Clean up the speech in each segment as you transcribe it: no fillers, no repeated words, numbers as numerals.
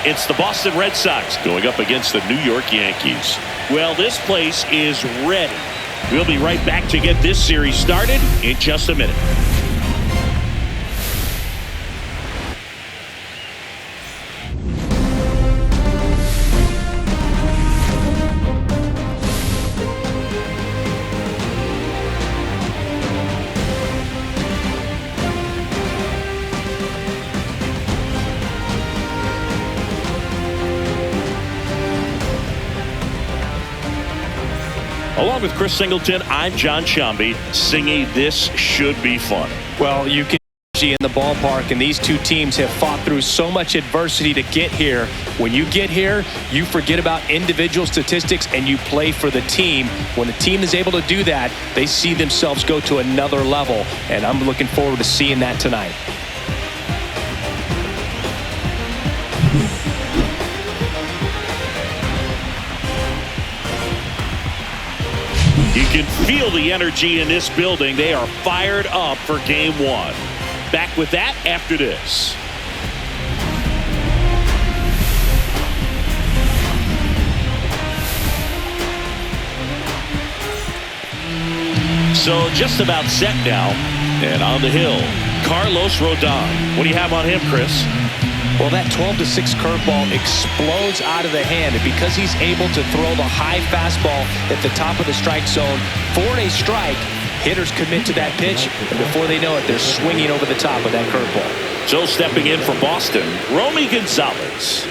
It's the Boston Red Sox going up against the New York Yankees. Well, this place is ready. We'll be right back to get this series started in just a minute. Along with Chris Singleton, I'm John Shambi. Singy, this should be fun. Well, you can see in the ballpark, and these two teams have fought through so much adversity to get here. When you get here, you forget about individual statistics and you play for the team. When the team is able to do that, they see themselves go to another level, and I'm looking forward to seeing that tonight. You can feel the energy in this building. They are fired up for game one. Back with that after this. So just about set now. And on the hill, Carlos Rodon. What do you have on him, Chris? Well, that 12-6 curveball explodes out of the hand, and because he's able to throw the high fastball at the top of the strike zone for a strike, hitters commit to that pitch, and before they know it, they're swinging over the top of that curveball. So stepping in for Boston, Romy Gonzalez.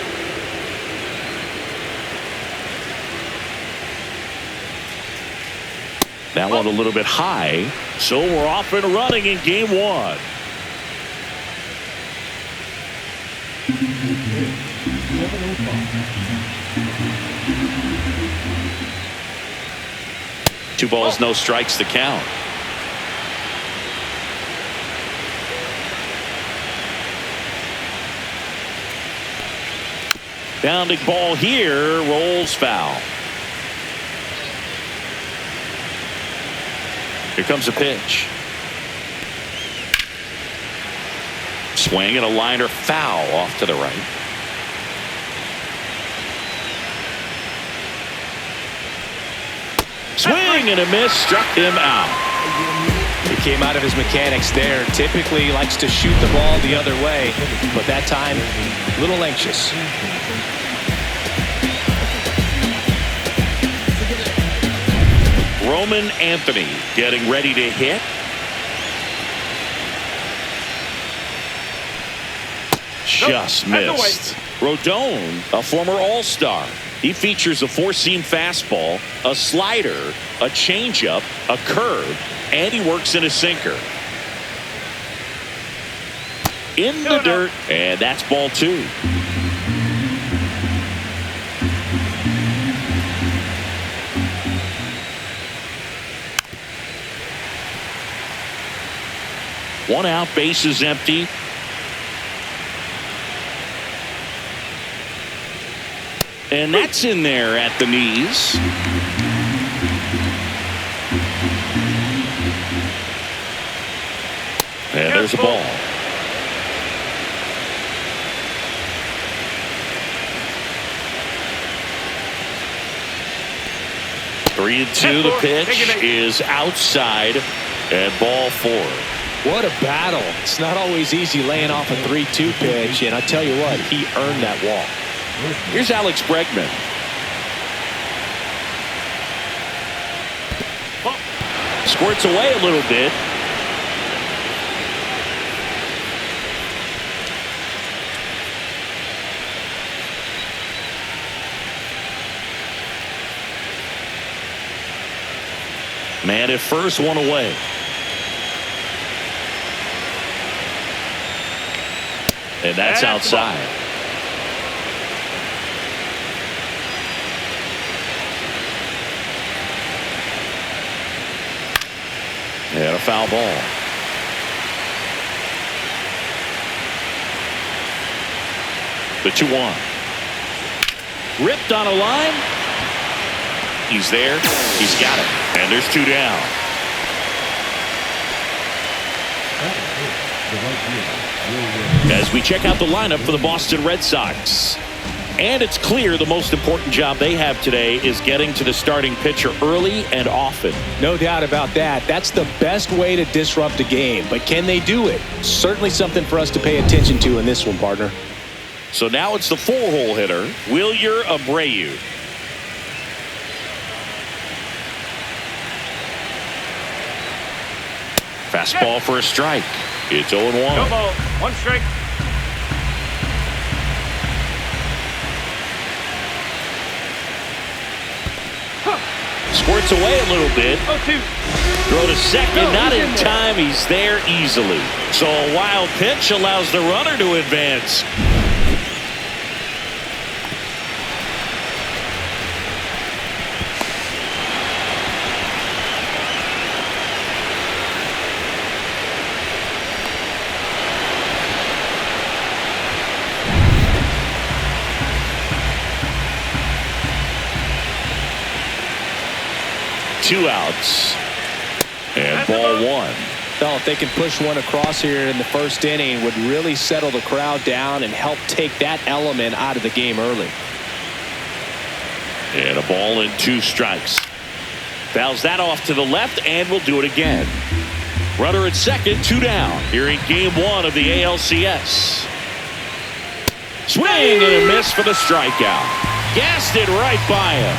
That one a little bit high, so we're off and running in game one. Two balls, no strikes to count. Bounding ball here, rolls foul. Here comes a pitch. Swing and a liner foul off to the right. Swing and a miss, struck him out. He came out of his mechanics there. Typically he likes to shoot the ball the other way, but that time a little anxious. Roman Anthony getting ready to hit. Just missed. Rodon, a former All-Star. He features a four-seam fastball, a slider, a changeup, a curve, and he works in a sinker. In the dirt, and that's ball two. One out, base is empty. And that's in there at the knees. And there's a ball. Three and two. The pitch is outside and ball four. What a battle. It's not always easy laying off a 3-2 pitch, and I tell you what, he earned that walk. Here's Alex Bregman. Squirts away a little bit. Man at first, one away. And that's outside. And a foul ball. The 2-1. Ripped on a line. He's there. He's got it. And there's two down. As we check out the lineup for the Boston Red Sox. And it's clear the most important job they have today is getting to the starting pitcher early and often. No doubt about that. That's the best way to disrupt a game. But can they do it? Certainly something for us to pay attention to in this one, partner. So now it's the 4-hole hitter, Wilyer Abreu. Fastball for a strike. It's 0-1. No ball. 1 strike. Squirts away a little bit. 0-2. Throw to second, not in time. He's there easily. So a wild pitch allows the runner to advance. Two outs. And ball 1. Well, if they can push one across here in the first inning, would really settle the crowd down and help take that element out of the game early. And a ball and 2 strikes. Fouls that off to the left and will do it again. Runner at second, 2 down. Here in game 1 of the ALCS. Swing and a miss for the strikeout. Gassed it right by him.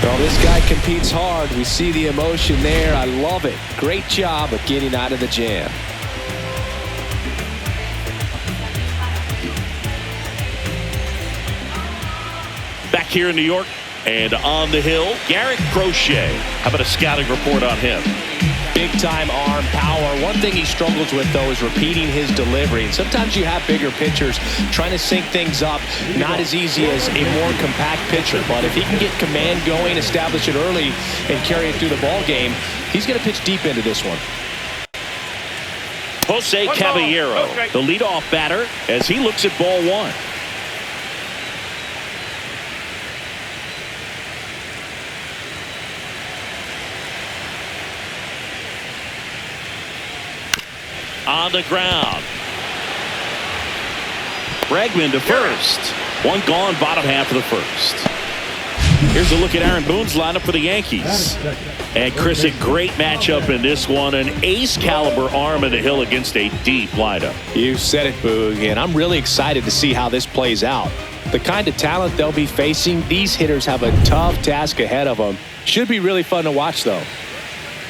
Well, this guy competes hard. We see the emotion there. I love it. Great job of getting out of the jam. Back here in New York and on the hill, Garrett Crochet. How about a scouting report on him? Big time arm power. One thing he struggles with, though, is repeating his delivery. And sometimes you have bigger pitchers trying to sync things up. Not as easy as a more compact pitcher. But if he can get command going, establish it early, and carry it through the ball game, he's going to pitch deep into this one. Jose Caballero, the leadoff batter, as he looks at ball 1. On the ground. Bregman to first. 1 gone, bottom half of the first. Here's a look at Aaron Boone's lineup for the Yankees. And Chris, a great matchup in this one. An ace caliber arm in the hill against a deep lineup. You said it, Boog, and I'm really excited to see how this plays out. The kind of talent they'll be facing, these hitters have a tough task ahead of them. Should be really fun to watch, though.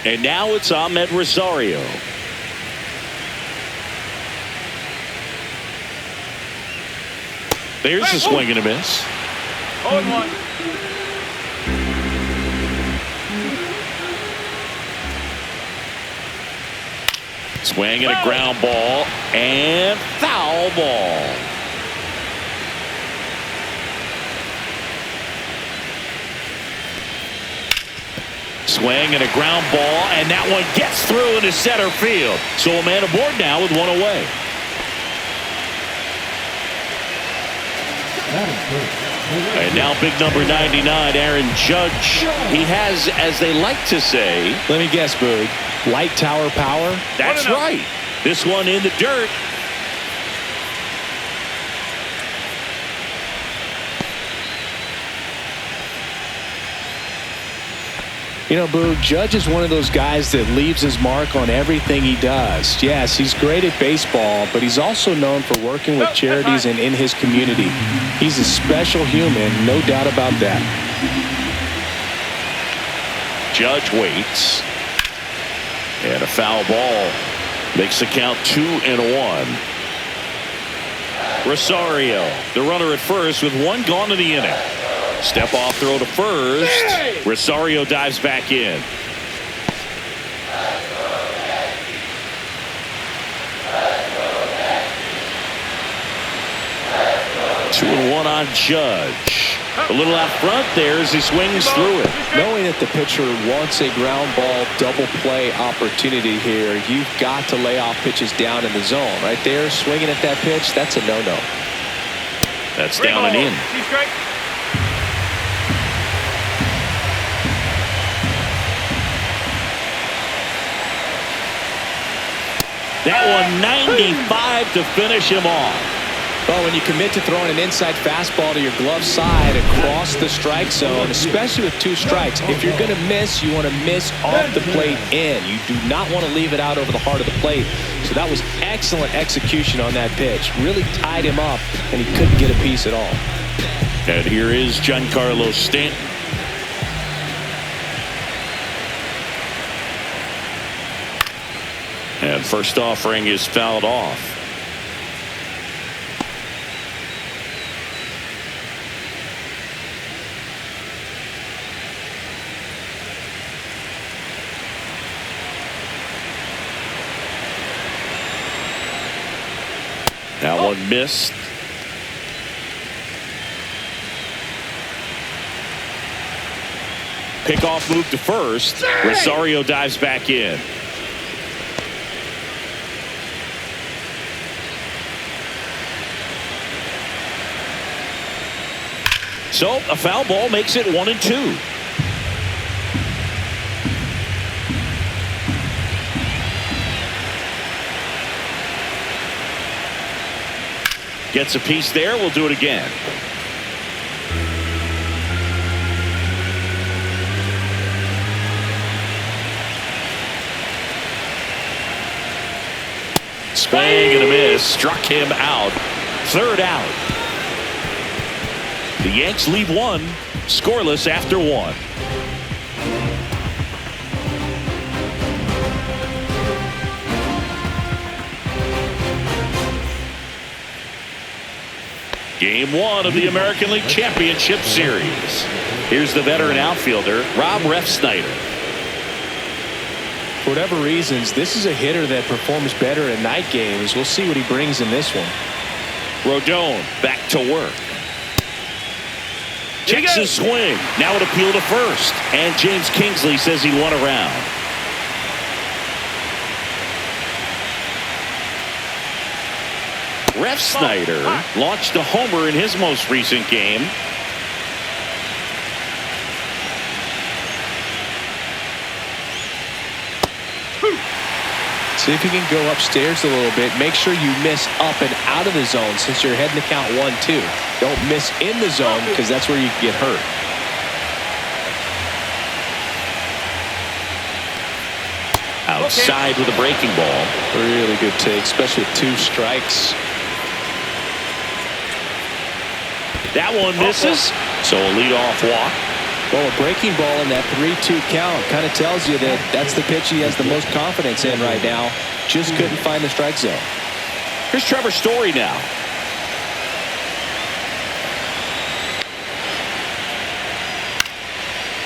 And now it's Ahmed Rosario. There's a swing and a miss. 0-1. Swing and a ground ball and foul ball. Swing and a ground ball, and that one gets through into center field. So a man aboard now with 1 away. And now big number 99, Aaron Judge. He has, as they like to say, let me guess, Boog, light tower power? That's right. This one in the dirt. You know, Boog, Judge is one of those guys that leaves his mark on everything he does. Yes, he's great at baseball, but he's also known for working with charities and in his community. He's a special human, no doubt about that. Judge waits. And a foul ball makes the count 2-1. Rosario, the runner at first with 1 gone in the inning. Step off throw to first. Rosario dives back in. Two and 1 on Judge. A little out front there as he swings through it. Knowing that the pitcher wants a ground ball double play opportunity here, you've got to lay off pitches down in the zone. Right there, swinging at that pitch, that's a no-no. That's down and in. That one 95 to finish him off. Well, when you commit to throwing an inside fastball to your glove side across the strike zone, especially with 2 strikes, if you're going to miss, you want to miss off the plate in. You do not want to leave it out over the heart of the plate. So that was excellent execution on that pitch. Really tied him up, and he couldn't get a piece at all. And here is Giancarlo Stanton. And first offering is fouled off. That one missed. Pickoff move to first. Rosario dives back in. So a foul ball makes it 1-2. Gets a piece there. We'll do it again. Swing and a miss. Struck him out. Third out. The Yanks lead 1, scoreless after 1. Game 1 of the American League Championship Series. Here's the veteran outfielder, Rob Refsnyder. For whatever reasons, this is a hitter that performs better in night games. We'll see what he brings in this one. Rodon back to work. Checks his swing. Now an appeal to first. And James Kingsley says he won a round. Refsnyder launched a homer in his most recent game. See if you can go upstairs a little bit. Make sure you miss up and out of the zone since you're heading to count 1-2. Don't miss in the zone because that's where you can get hurt. Outside with a breaking ball. Really good take, especially with 2 strikes. That one misses. So a leadoff walk. Well, a breaking ball in that 3-2 count kind of tells you that that's the pitch he has the most confidence in right now. Just couldn't find the strike zone. Here's Trevor Story now.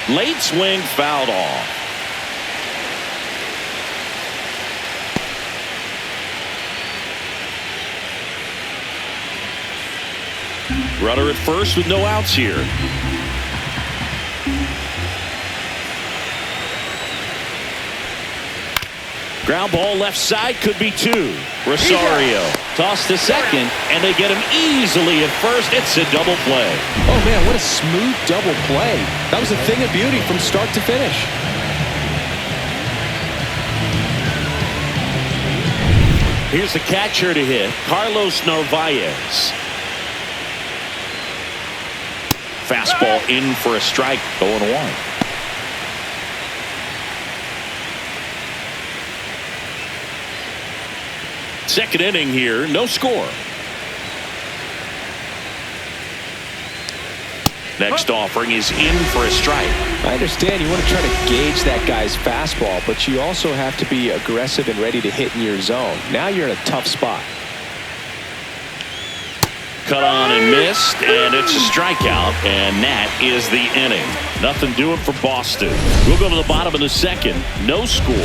Late swing fouled off. Runner at first with no outs here. Ground ball left side, could be 2. Rosario tossed to second, and they get him easily at first. It's a double play. Oh man, what a smooth double play. That was a thing of beauty from start to finish. Here's the catcher to hit, Carlos Narvaez. Fastball in for a strike, 0-1. Second inning here, no score. Next offering is in for a strike. I understand you want to try to gauge that guy's fastball, but you also have to be aggressive and ready to hit in your zone. Now you're in a tough spot. Cut on and missed, and it's a strikeout, and that is the inning. Nothing doing for Boston. We'll go to the bottom of the second. No score.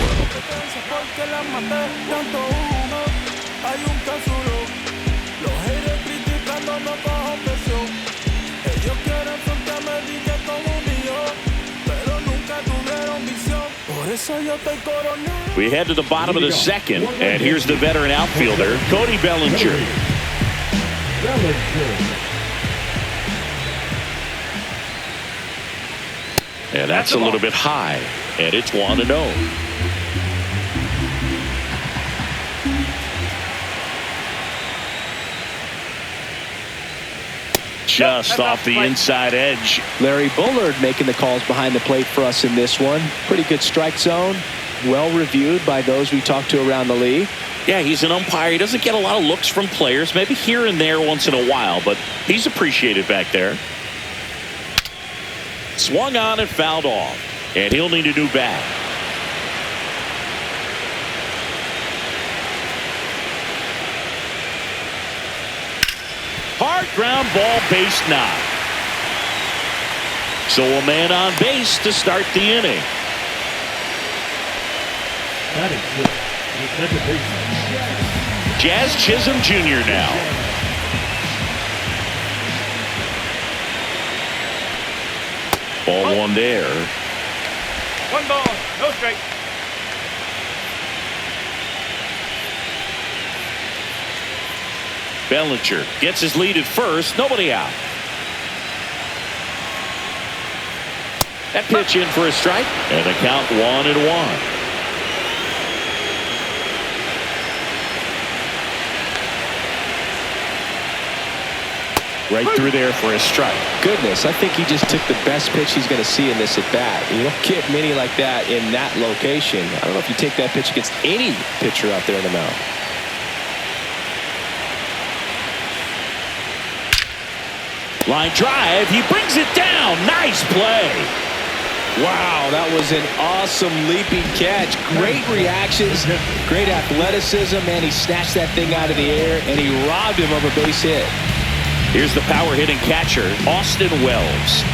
We head to the bottom of the second, and here's the veteran outfielder, Cody Bellinger. And that's a little bit high, and it's 1-0. just off the inside edge. Larry Bullard making the calls behind the plate for us in this one. Pretty good strike zone. Well reviewed by those we talked to around the league. Yeah, he's an umpire. He doesn't get a lot of looks from players, maybe here and there once in a while, but he's appreciated back there. Swung on and fouled off, and he'll need a new bat. Hard ground ball, base knock. So a man on base to start the inning. Jazz Chisholm Jr. now. Ball one there. 1 ball, no strike. Bellinger gets his lead at first. Nobody out. That pitch in for a strike. And the count 1-1. Right through there for a strike. Goodness, I think he just took the best pitch he's going to see in this at bat. You don't get many like that in that location. I don't know if you take that pitch against any pitcher out there in the mound. Line drive. He brings it down. Nice play. Wow, that was an awesome leaping catch. Great reactions, great athleticism, and he snatched that thing out of the air, and he robbed him of a base hit. Here's the power hitting catcher, Austin Wells.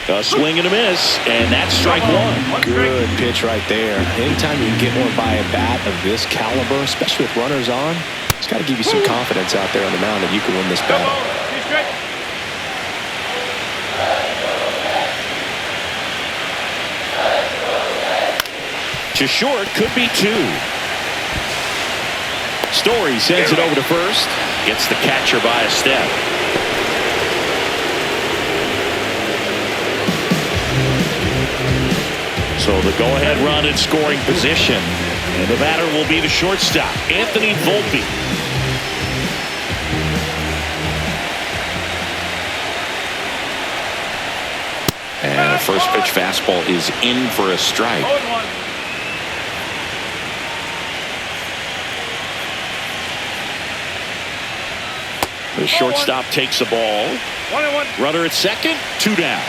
A swing and a miss, and that's strike one. Good pitch right there. Anytime you can get one by a bat of this caliber, especially with runners on, it's got to give you some confidence out there on the mound that you can win this battle. To short, could be two. Story sends it over to first. Gets the catcher by a step. So the go-ahead run in scoring position. And the batter will be the shortstop, Anthony Volpe. And a first pitch fastball is in for a strike. The shortstop takes the ball. 1-1. Runner at second, 2 down.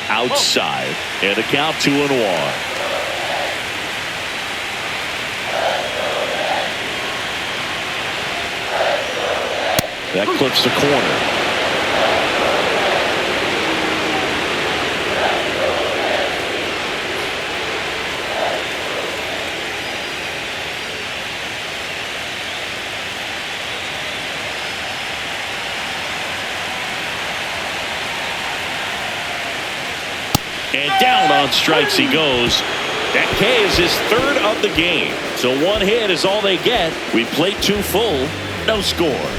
Outside, and the count 2-1. That clips the corner. And down on strikes he goes. That K is his third of the game. So one hit is all they get. We played 2 full, no score.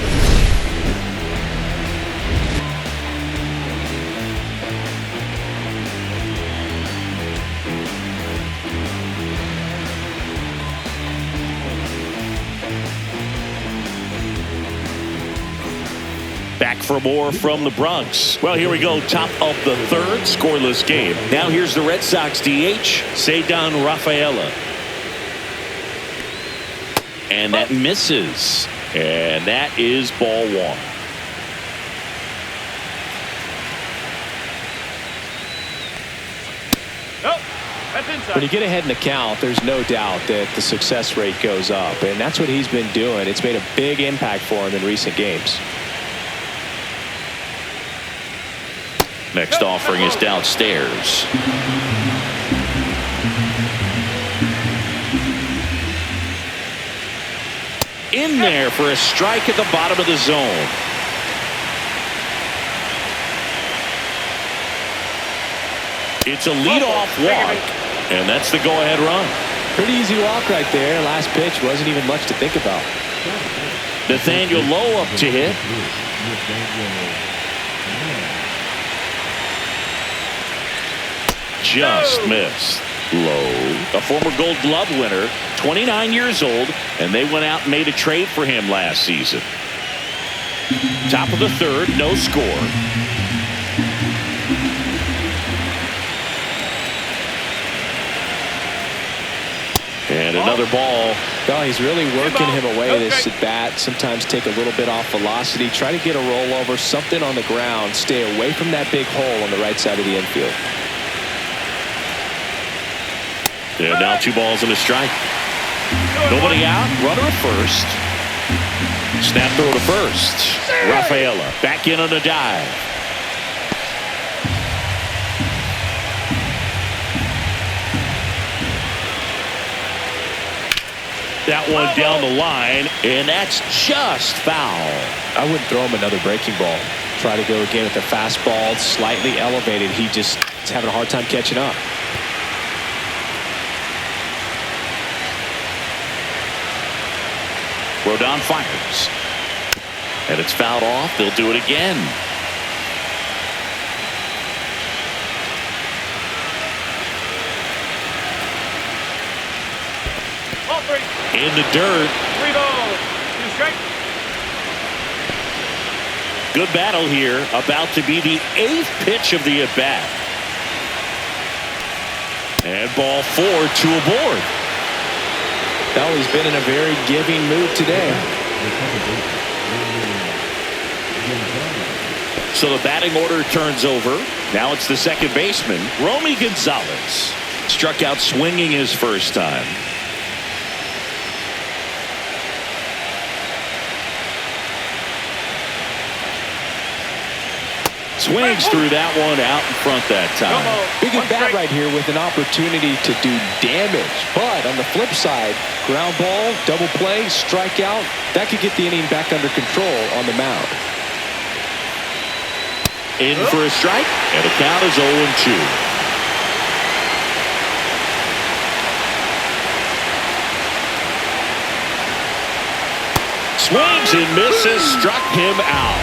Back for more from the Bronx. Well, here we go. Top of the third, scoreless game. Now here's the Red Sox DH, Ceddanne Rafaela. And that misses. And that is ball 1. When you get ahead in the count, there's no doubt that the success rate goes up. And that's what he's been doing. It's made a big impact for him in recent games. Next offering is downstairs. In there for a strike at the bottom of the zone. It's a leadoff walk, and that's the go-ahead run. Pretty easy walk right there. Last pitch wasn't even much to think about. Nathaniel Lowe up to hit. just missed. Low, a former Gold Glove winner, 29 years old, and they went out and made a trade for him last season. Top of the third, no score. And another ball. Oh, he's really working him away this at bat. Sometimes take a little bit off velocity. Try to get a rollover, something on the ground. Stay away from that big hole on the right side of the infield. And now 2 balls and a strike. Nobody out. Runner at first. Snap throw to first. Rafaela back in on a dive. That one down the line, and that's just foul. I wouldn't throw him another breaking ball. Try to go again with the fastball, slightly elevated. He just is having a hard time catching up. Rodon fires. And it's fouled off. They'll do it again. In the dirt. 3 balls, 2 strikes. Good battle here. About to be the 8th pitch of the at-bat. And ball 4, 2 aboard. Well, he's been in a very giving mood today. So the batting order turns over. Now it's the second baseman, Romy Gonzalez. Struck out swinging his first time. Swings through that one out in front that time. Big at bat right here with an opportunity to do damage. But on the flip side, ground ball, double play, strikeout, that could get the inning back under control on the mound. In for a strike, and the count is 0-2. Swings and misses, struck him out.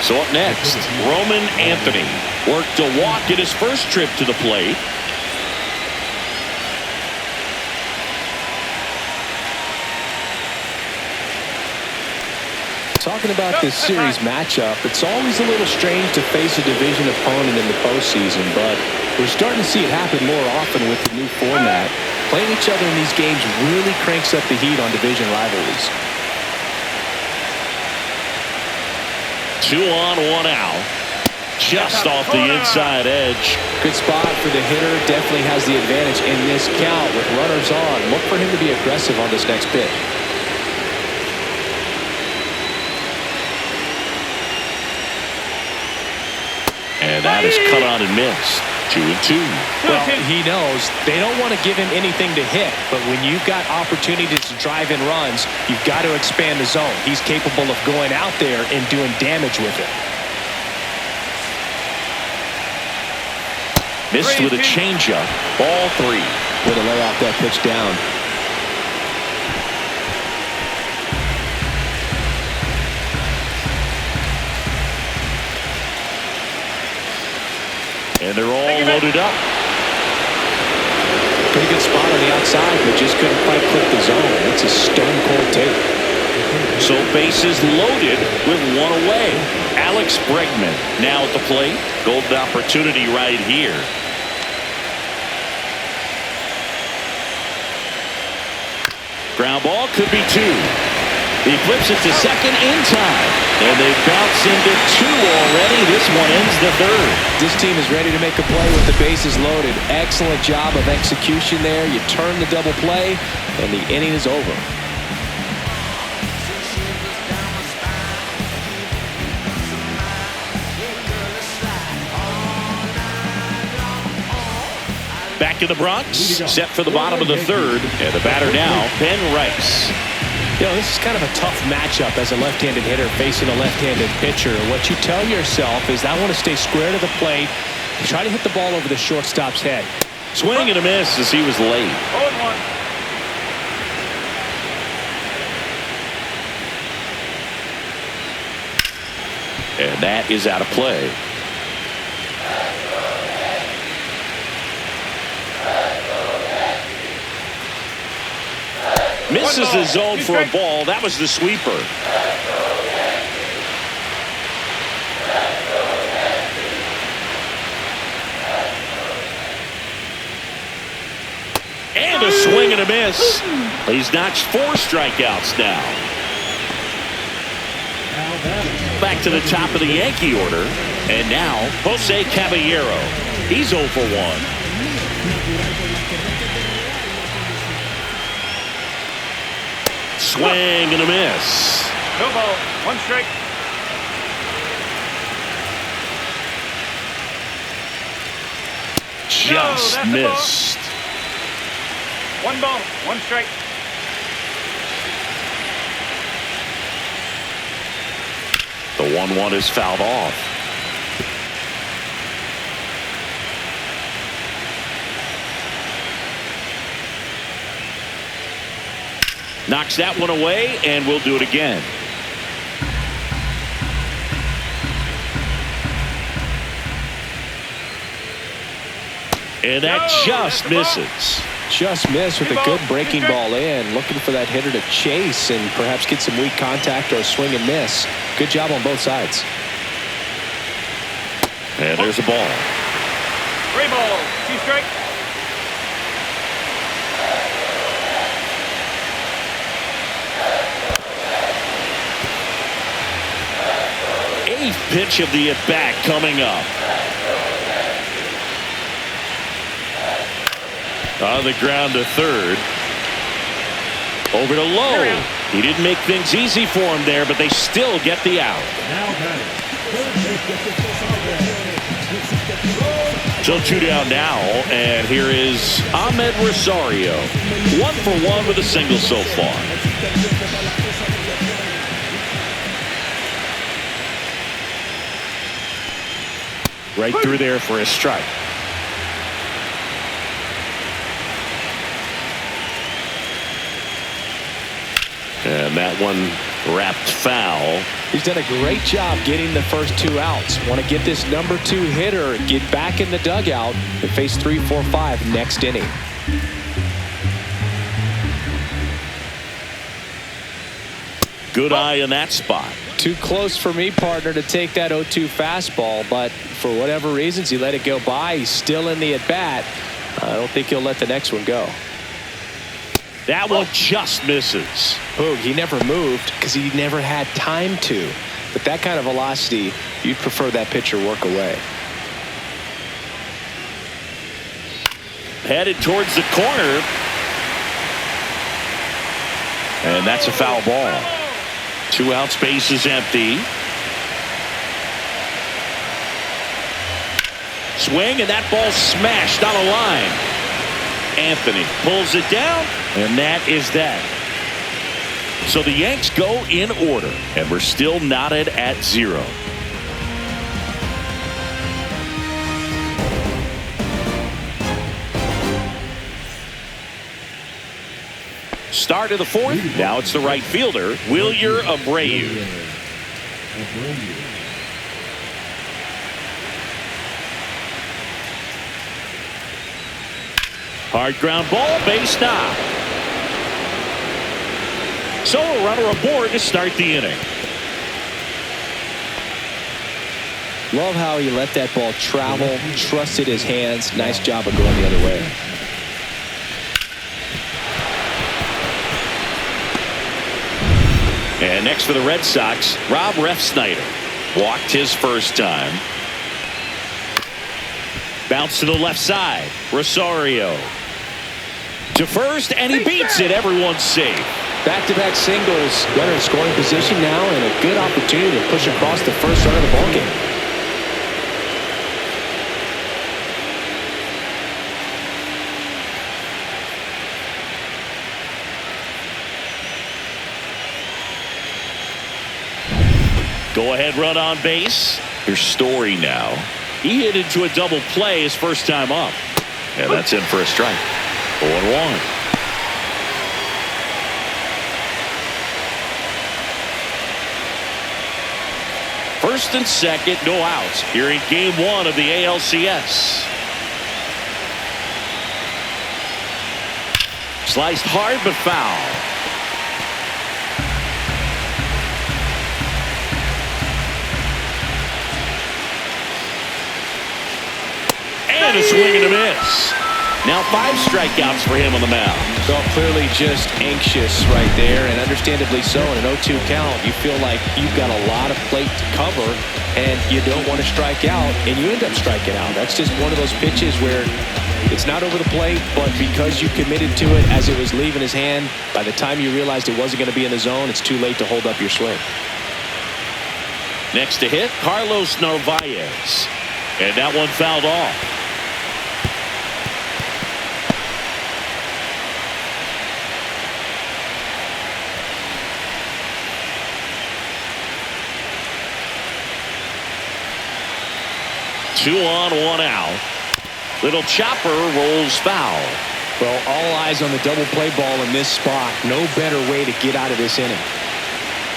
So up next, Roman Anthony worked a walk in his first trip to the plate. Talking about this series matchup, it's always a little strange to face a division opponent in the postseason, but we're starting to see it happen more often with the new format. Playing each other in these games really cranks up the heat on division rivalries. 2 on, 1 out. Just off the inside edge. Good spot for the hitter. Definitely has the advantage in this count with runners on. Look for him to be aggressive on this next pitch. And that is cut on and missed. 2-2. Well, he knows they don't want to give him anything to hit, but when you've got opportunities to drive in runs, you've got to expand the zone. He's capable of going out there and doing damage with it. Missed with a changeup. Ball 3. Way to lay off that pitch down. And they're all loaded up. Pretty good spot on the outside, but just couldn't quite clip the zone. That's a stone cold take. So bases loaded with 1 away. Alex Bregman now at the plate. Golden opportunity right here. Ground ball could be 2. He flips it to second in time. And they bounce into 2 already. This one ends the 3rd. This team is ready to make a play with the bases loaded. Excellent job of execution there. You turn the double play, and the inning is over. Back in the Bronx, set for the bottom of the 3rd. And the batter now, Ben Rice. You know, this is kind of a tough matchup as a left-handed hitter facing a left-handed pitcher. What you tell yourself is I want to stay square to the plate, try to hit the ball over the shortstop's head. Swing and a miss as he was late. 0-1. And that is out of play. Misses the zone for a ball. That was the sweeper. And a swing and a miss. He's notched 4 strikeouts now. Back to the top of the Yankee order. And now, Jose Caballero. He's 0 for 1. Swing and a miss. No ball. 1 strike. Just missed. 1 ball. 1 strike. The 1-1 is fouled off. Knocks that one away, and we'll do it again. And that just misses. Just missed with a good breaking ball in. Looking for that hitter to chase and perhaps get some weak contact or a swing and miss. Good job on both sides. And there's a ball. 3 balls. 2 strikes. Eighth pitch of the at-bat coming up. On the ground to third. Over to Lowe. He didn't make things easy for him there, but they still get the out. So 2 down now, and here is Ahmed Rosario. 1 for 1 with a single so far. Right through there for a strike. And that one wrapped foul. He's done a great job getting the first 2 outs. Want to get this number 2 hitter, get back in the dugout, and face 3, 4, 5 next inning. Good eye in that spot. Too close for me, partner, to take that 0-2 fastball, but for whatever reasons, he let it go by. He's still in the at-bat. I don't think he'll let the next one go. That one just misses. Boog, he never moved because he never had time to. But that kind of velocity, you'd prefer that pitcher work away. Headed towards the corner. And that's a foul ball. 2 outs, base is empty. Swing, and that ball smashed on a line. Anthony pulls it down, and that is that. So the Yanks go in order, and we're still knotted at 0. Start of the 4th. Now it's the right fielder, Wilyer Abreu. Hard ground ball, base knock. So a runner aboard to start the inning. Love how he let that ball travel, trusted his hands. Nice job of going the other way. And next for the Red Sox, Rob Refsnyder. Walked his first time. Bounce to the left side. Rosario to first, and he beats it. Everyone's safe. Back-to-back singles. Runner in scoring position now, and a good opportunity to push across the first run of the ballgame. Go-ahead run on base. Here's Story now. He hit into a double play his first time up. And that's in for a strike. 0-1. first and second, no outs here in game 1 of the ALCS. Sliced hard but foul. And a swing and a miss. Now 5 strikeouts for him on the mound. So clearly just anxious right there, and understandably so. In an 0-2 count, you feel like you've got a lot of plate to cover, and you don't want to strike out, and you end up striking out. That's just one of those pitches where it's not over the plate, but because you committed to it as it was leaving his hand, by the time you realized it wasn't going to be in the zone, it's too late to hold up your swing. Next to hit, Carlos Narvaez. And that one fouled off. Two on, one out. Little chopper rolls foul. Well, all eyes on the double play ball in this spot. No better way to get out of this inning.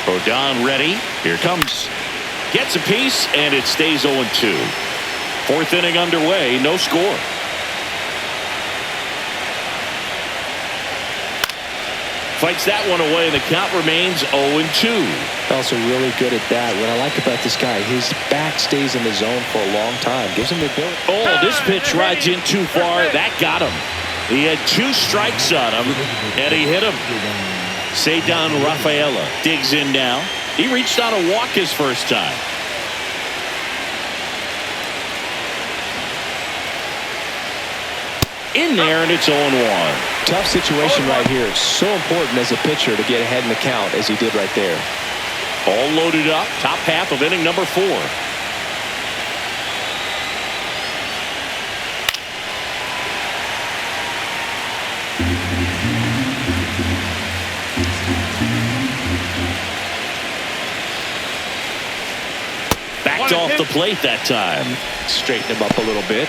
Rodon ready. Here comes. Gets a piece, and it stays 0-2. 4th inning underway, no score. Fights that one away, and the count remains 0-2. Also really good at that. What I like about this guy, his bat stays in the zone for a long time. Gives him the ability. Oh, this pitch rides in too far. That got him. He had 2 strikes on him, and he hit him. Ceddanne Rafaela digs in now. He reached out a walk his first time. In there, and it's 0-1. Tough situation right here. It's so important as a pitcher to get ahead in the count as he did right there. All loaded up. Top half of inning number 4. Backed off the plate that time. Straighten him up a little bit.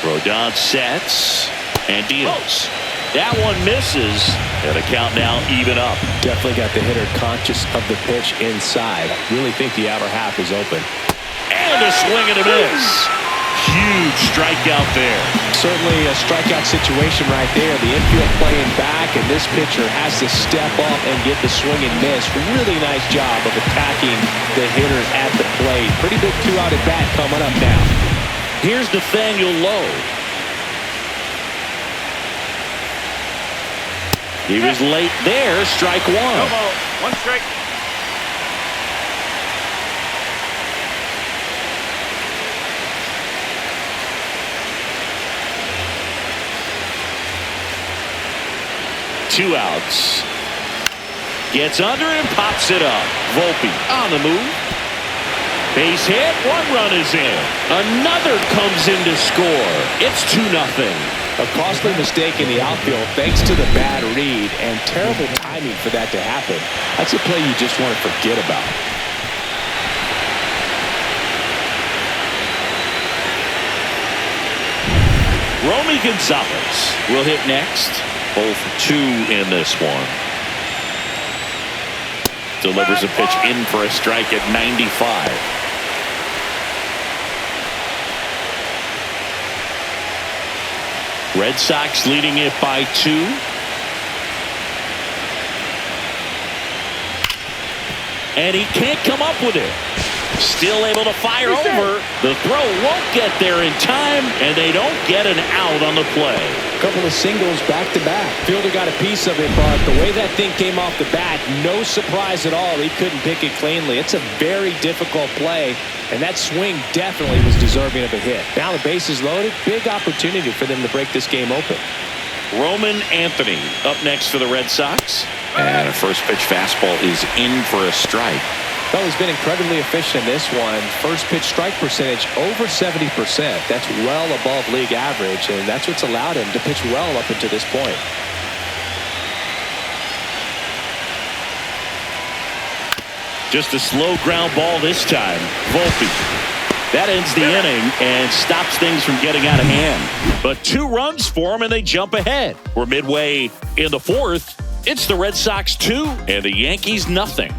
Rodon sets and deals. That one misses, and the count now even up. Definitely got the hitter conscious of the pitch inside. Really think the outer half is open. And a swing and a miss. Huge strikeout there. Certainly a strikeout situation right there. The infield playing back, and this pitcher has to step up and get the swing and miss. Really nice job of attacking the hitters at the plate. Pretty big 2-out at bat coming up now. Here's Nathaniel Lowe. He was late there. Strike 1. No ball. 1 strike. Two outs. Gets under it and pops it up. Volpe on the move. Base hit. 1 run is in. Another comes in to score. It's 2-0. A costly mistake in the outfield thanks to the bad read, and terrible timing for that to happen. That's a play you just want to forget about. Romy Gonzalez will hit next. Both 2 in this one. Delivers a pitch in for a strike at 95. Red Sox leading it by 2. And he can't come up with it. Still able to fire over. The throw won't get there in time, and they don't get an out on the play. A couple of singles back-to-back. Fielder got a piece of it, but the way that thing came off the bat, no surprise at all. He couldn't pick it cleanly. It's a very difficult play, and that swing definitely was deserving of a hit. Now the base is loaded. Big opportunity for them to break this game open. Roman Anthony up next for the Red Sox. And a first pitch fastball is in for a strike. Well, he's been incredibly efficient in this one. First pitch strike percentage over 70%. That's well above league average, and that's what's allowed him to pitch well up until this point. Just a slow ground ball this time. Volpe That ends the inning and stops things from getting out of hand. But 2 runs for them, and they jump ahead. We're midway in the 4th. It's the Red Sox 2 and the Yankees nothing.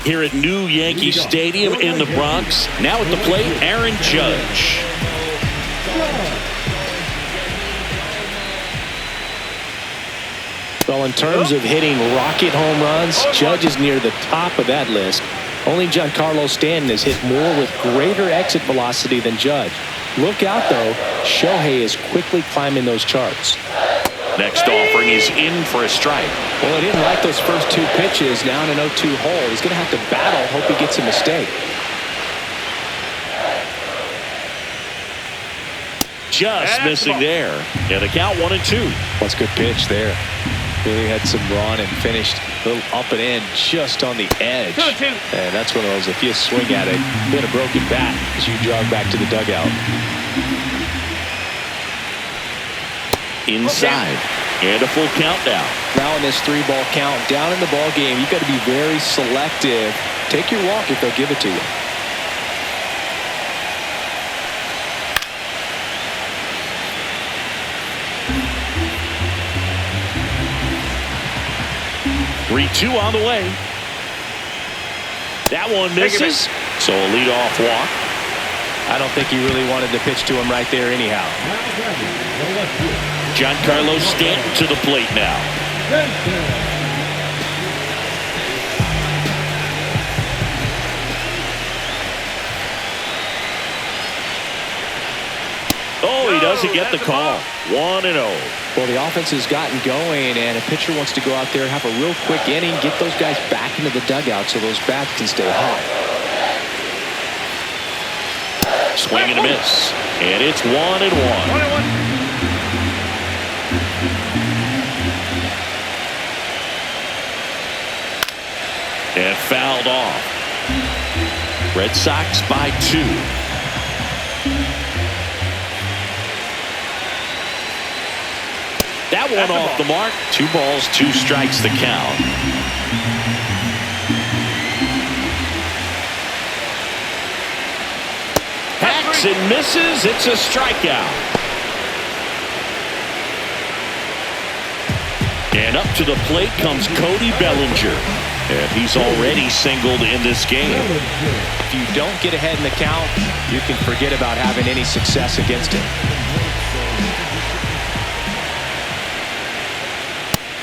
Here at New Yankee Stadium in the Bronx. Now at the plate, Aaron Judge. Well, in terms of hitting rocket home runs, Judge is near the top of that list. Only Giancarlo Stanton has hit more with greater exit velocity than Judge. Look out, though. Shohei is quickly climbing those charts. Next offering is in for a strike. Well, he didn't like those first 2 pitches. Now in an 0-2 hole. He's going to have to battle. Hope he gets a mistake. Just missing there. And the count 1-2. That's a good pitch there. Really had some run and finished a little up and in just on the edge. 2-2. And that's one of those, if you swing at it, hit a broken bat as you jog back to the dugout. Inside. And a full countdown. Now in this 3-ball count, down in the ball game, you've got to be very selective. Take your walk if they'll give it to you. Three-two on the way. That one misses. So a leadoff walk. I don't think he really wanted to pitch to him right there anyhow. Giancarlo Stanton to the plate now. Oh, he doesn't get the call. 1-0. Well, the offense has gotten going, and a pitcher wants to go out there, have a real quick inning, get those guys back into the dugout so those bats can stay hot. Swing and a miss. And it's 1-1. 1-1. And fouled off. Red Sox by 2. That one off the mark. 2 balls, 2 strikes the count. Hacks and misses. It's a strikeout. And up to the plate comes Cody Bellinger. And he's already singled in this game. If you don't get ahead in the count, you can forget about having any success against it.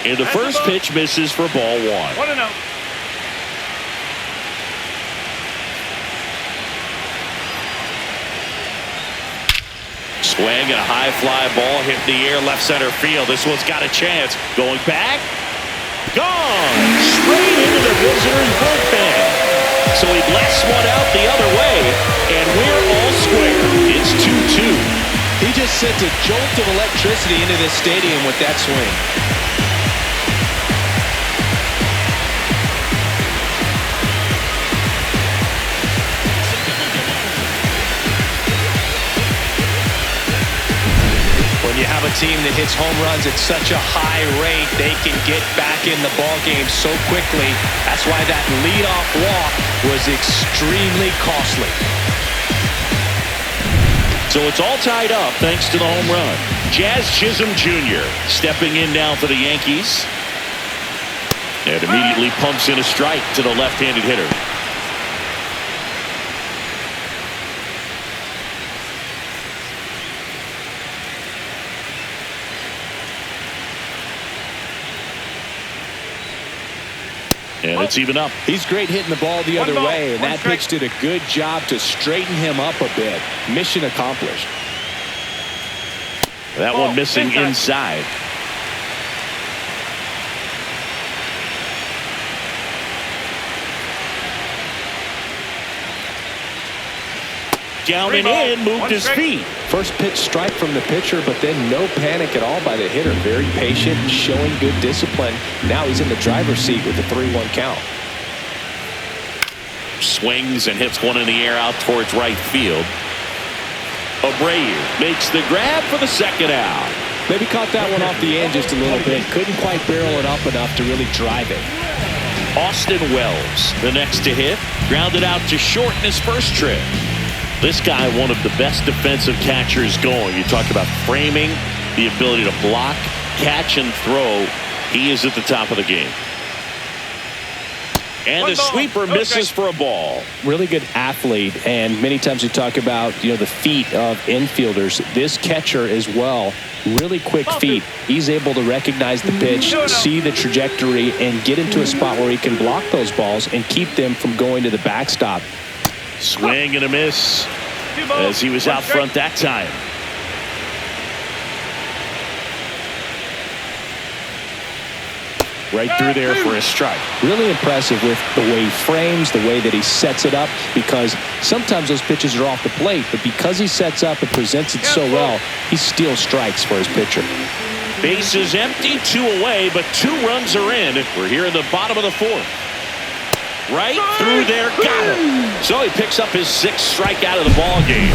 And the first pitch misses for ball 1. 1-0. Swing and a high fly ball hit in the air left center field. This one's got a chance. Going back. Gone. Straight into the visitor's bullpen. So he blasts one out the other way. And we're all square. It's 2-2. He just sent a jolt of electricity into this stadium with that swing. When you have a team that hits home runs at such a high rate, they can get back in the ball game so quickly. That's why that leadoff walk was extremely costly. So it's all tied up thanks to the home run. Jazz Chisholm Jr. stepping in now for the Yankees. And immediately pumps in a strike to the left-handed hitter. And it's even up. He's great hitting the ball the other way, and that pitch did a good job to straighten him up a bit. Mission accomplished. That one missing inside. Down and in, moved his feet. First pitch strike from the pitcher, but then no panic at all by the hitter. Very patient, showing good discipline. Now he's in the driver's seat with the 3-1 count. Swings and hits one in the air out towards right field. Abreu makes the grab for the second out. Maybe caught that one off the end just a little bit. Couldn't quite barrel it up enough to really drive it. Austin Wells, the next to hit, grounded out to short in his first trip. This guy, one of the best defensive catchers going. You talk about framing, the ability to block, catch, and throw. He is at the top of the game. And the sweeper misses for a ball. Really good athlete, and many times we talk about the feet of infielders. This catcher as well, really quick feet. He's able to recognize the pitch, see the trajectory, and get into a spot where he can block those balls and keep them from going to the backstop. Swing and a miss as he was out front that time. Right through there for a strike. Really impressive with the way he frames, the way that he sets it up, because sometimes those pitches are off the plate, but because he sets up and presents it so well, he steals strikes for his pitcher. Bases empty, 2 away, but 2 runs are in. We're here in the bottom of the 4th. Right through there, got him. So he picks up his 6th strikeout of the ball game.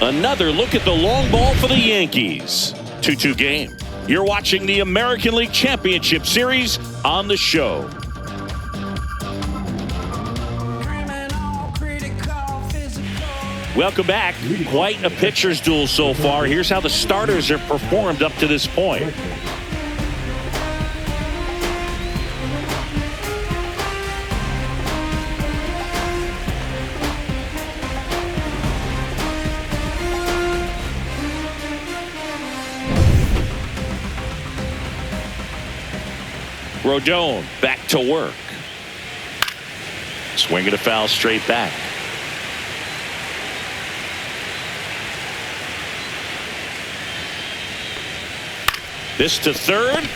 Another look at the long ball for the Yankees. 2-2 game. You're watching the American League Championship Series on the show. Welcome back. Quite a pitcher's duel so far. Here's how the starters have performed up to this point. Rodon back to work. Swinging a foul straight back. This to third.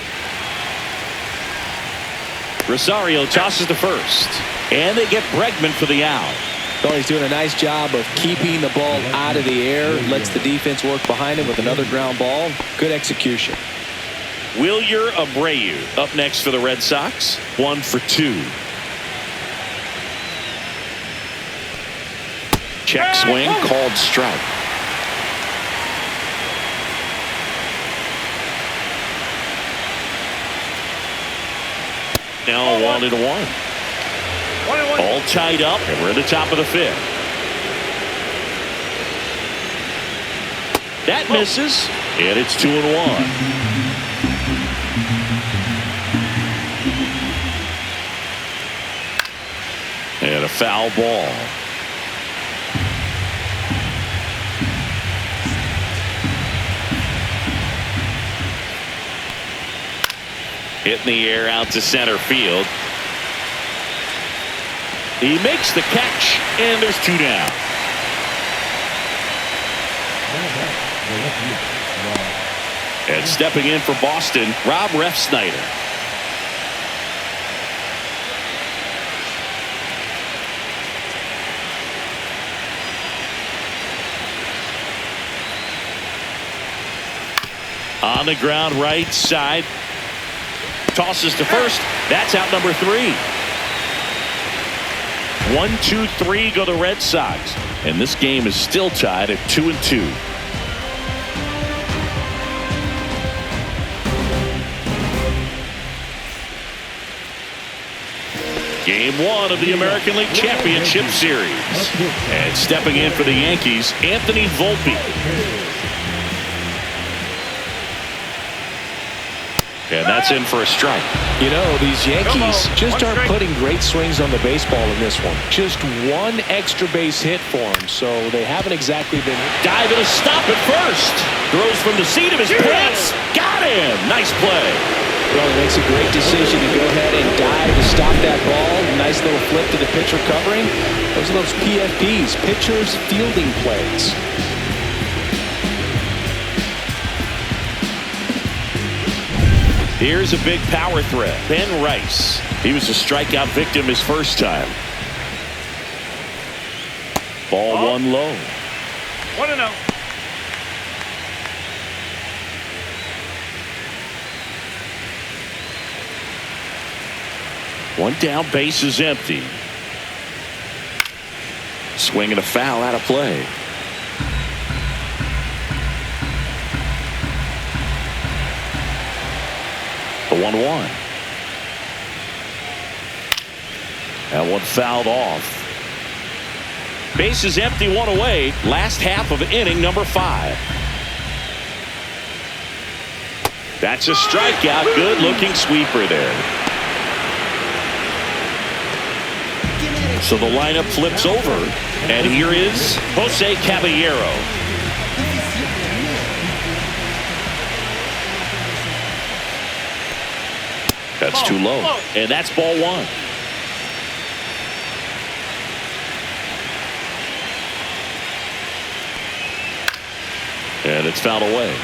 Rosario tosses to first. And they get Bregman for the out. Well, he's doing a nice job of keeping the ball out of the air. Lets the defense work behind him with another ground ball. Good execution. Wilyer Abreu up next for the Red Sox. 1 for 2. Check swing, called strike. Now 1-1. All tied up, and we're at the top of the 5th. That misses, and it's 2-1. And a foul ball. Hit in the air out to center field. He makes the catch, and there's 2 down. And stepping in for Boston, Rob Refsnyder. On the ground right side. Tosses to first. That's out number 3. 1-2-3 go the Red Sox. And this game is still tied at 2-2. Game 1 of the American League Championship Series. And stepping in for the Yankees, Anthony Volpe. And that's in for a strike. You know, these Yankees just aren't putting great swings on the baseball in this one. Just 1 extra base hit for them, so they haven't exactly been. Diving a stop at first. Throws from the seat of his pants. Got him. Nice play. Well, he makes a great decision to go ahead and dive to stop that ball. Nice little flip to the pitcher covering. Those are those PFPs, pitchers fielding plays. Here's a big power threat. Ben Rice. He was a strikeout victim his first time. Ball 1 low. 1-0. One down, base is empty. Swinging a foul out of play. 1-1. That one fouled off. Bases empty, one away. Last half of inning number 5. That's a strikeout. Good looking sweeper there. So the lineup flips over, and here is Jose Caballero. That's too low, and that's ball 1. And it's fouled away.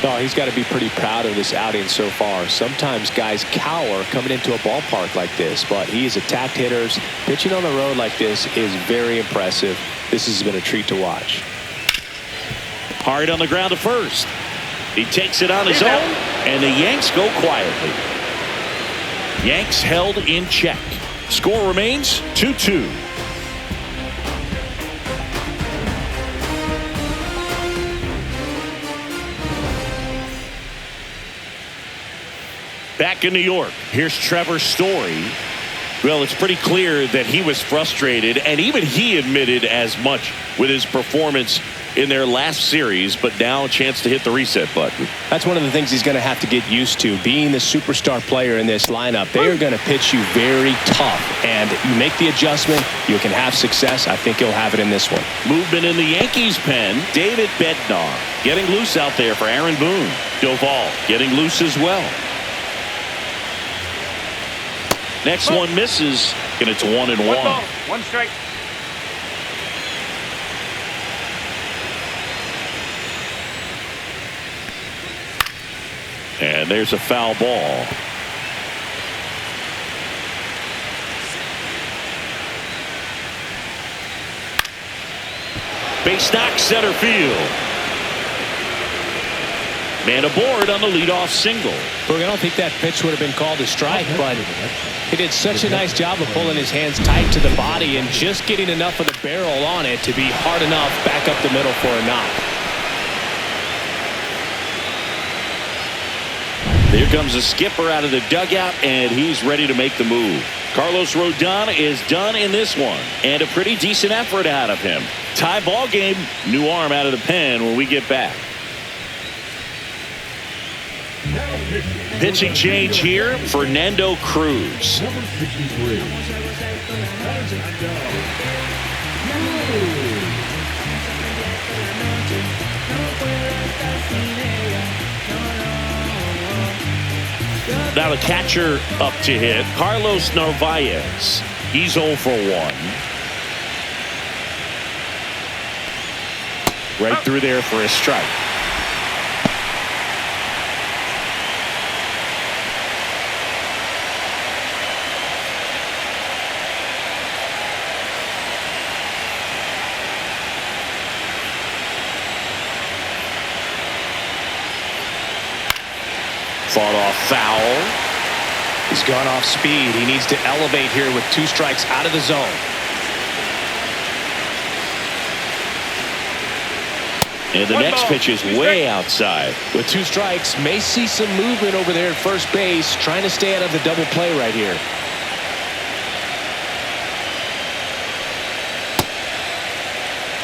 Oh, he's got to be pretty proud of this outing so far. Sometimes guys cower coming into a ballpark like this, but he's attacked hitters. Pitching on the road like this is very impressive. This has been a treat to watch. Hard on the ground to first. He takes it on his own, and the Yanks go quietly. Yanks held in check. Score remains 2-2. Back in New York, here's Trevor Story. Well, it's pretty clear that he was frustrated, and even he admitted as much with his performance in their last series, but now a chance to hit the reset button. That's one of the things he's going to have to get used to. Being the superstar player in this lineup, they are going to pitch you very tough, and you make the adjustment, you can have success. I think he'll have it in this one. Movement in the Yankees pen. David Bednar getting loose out there for Aaron Boone. Doval getting loose as well. Next one misses, and it's 1-1. 1 ball, 1 strike. And there's a foul ball. Base knock, center field. Man aboard on the leadoff single. Look, I don't think that pitch would have been called a strike, but he did such a nice job of pulling his hands tight to the body and just getting enough of the barrel on it to be hard enough back up the middle for a knock. Here comes the skipper out of the dugout, and he's ready to make the move. Carlos Rodon is done in this one, and a pretty decent effort out of him. Tie ball game, new arm out of the pen when we get back. Pitching change here, Fernando Cruz. Now the catcher up to hit, Carlos Narvaez. He's 0 for 1. Right through there for a strike. Fought off foul. He's gone off speed. He needs to elevate here with 2 strikes out of the zone. And the next pitch is way outside. With 2 strikes, may see some movement over there at first base, trying to stay out of the double play right here.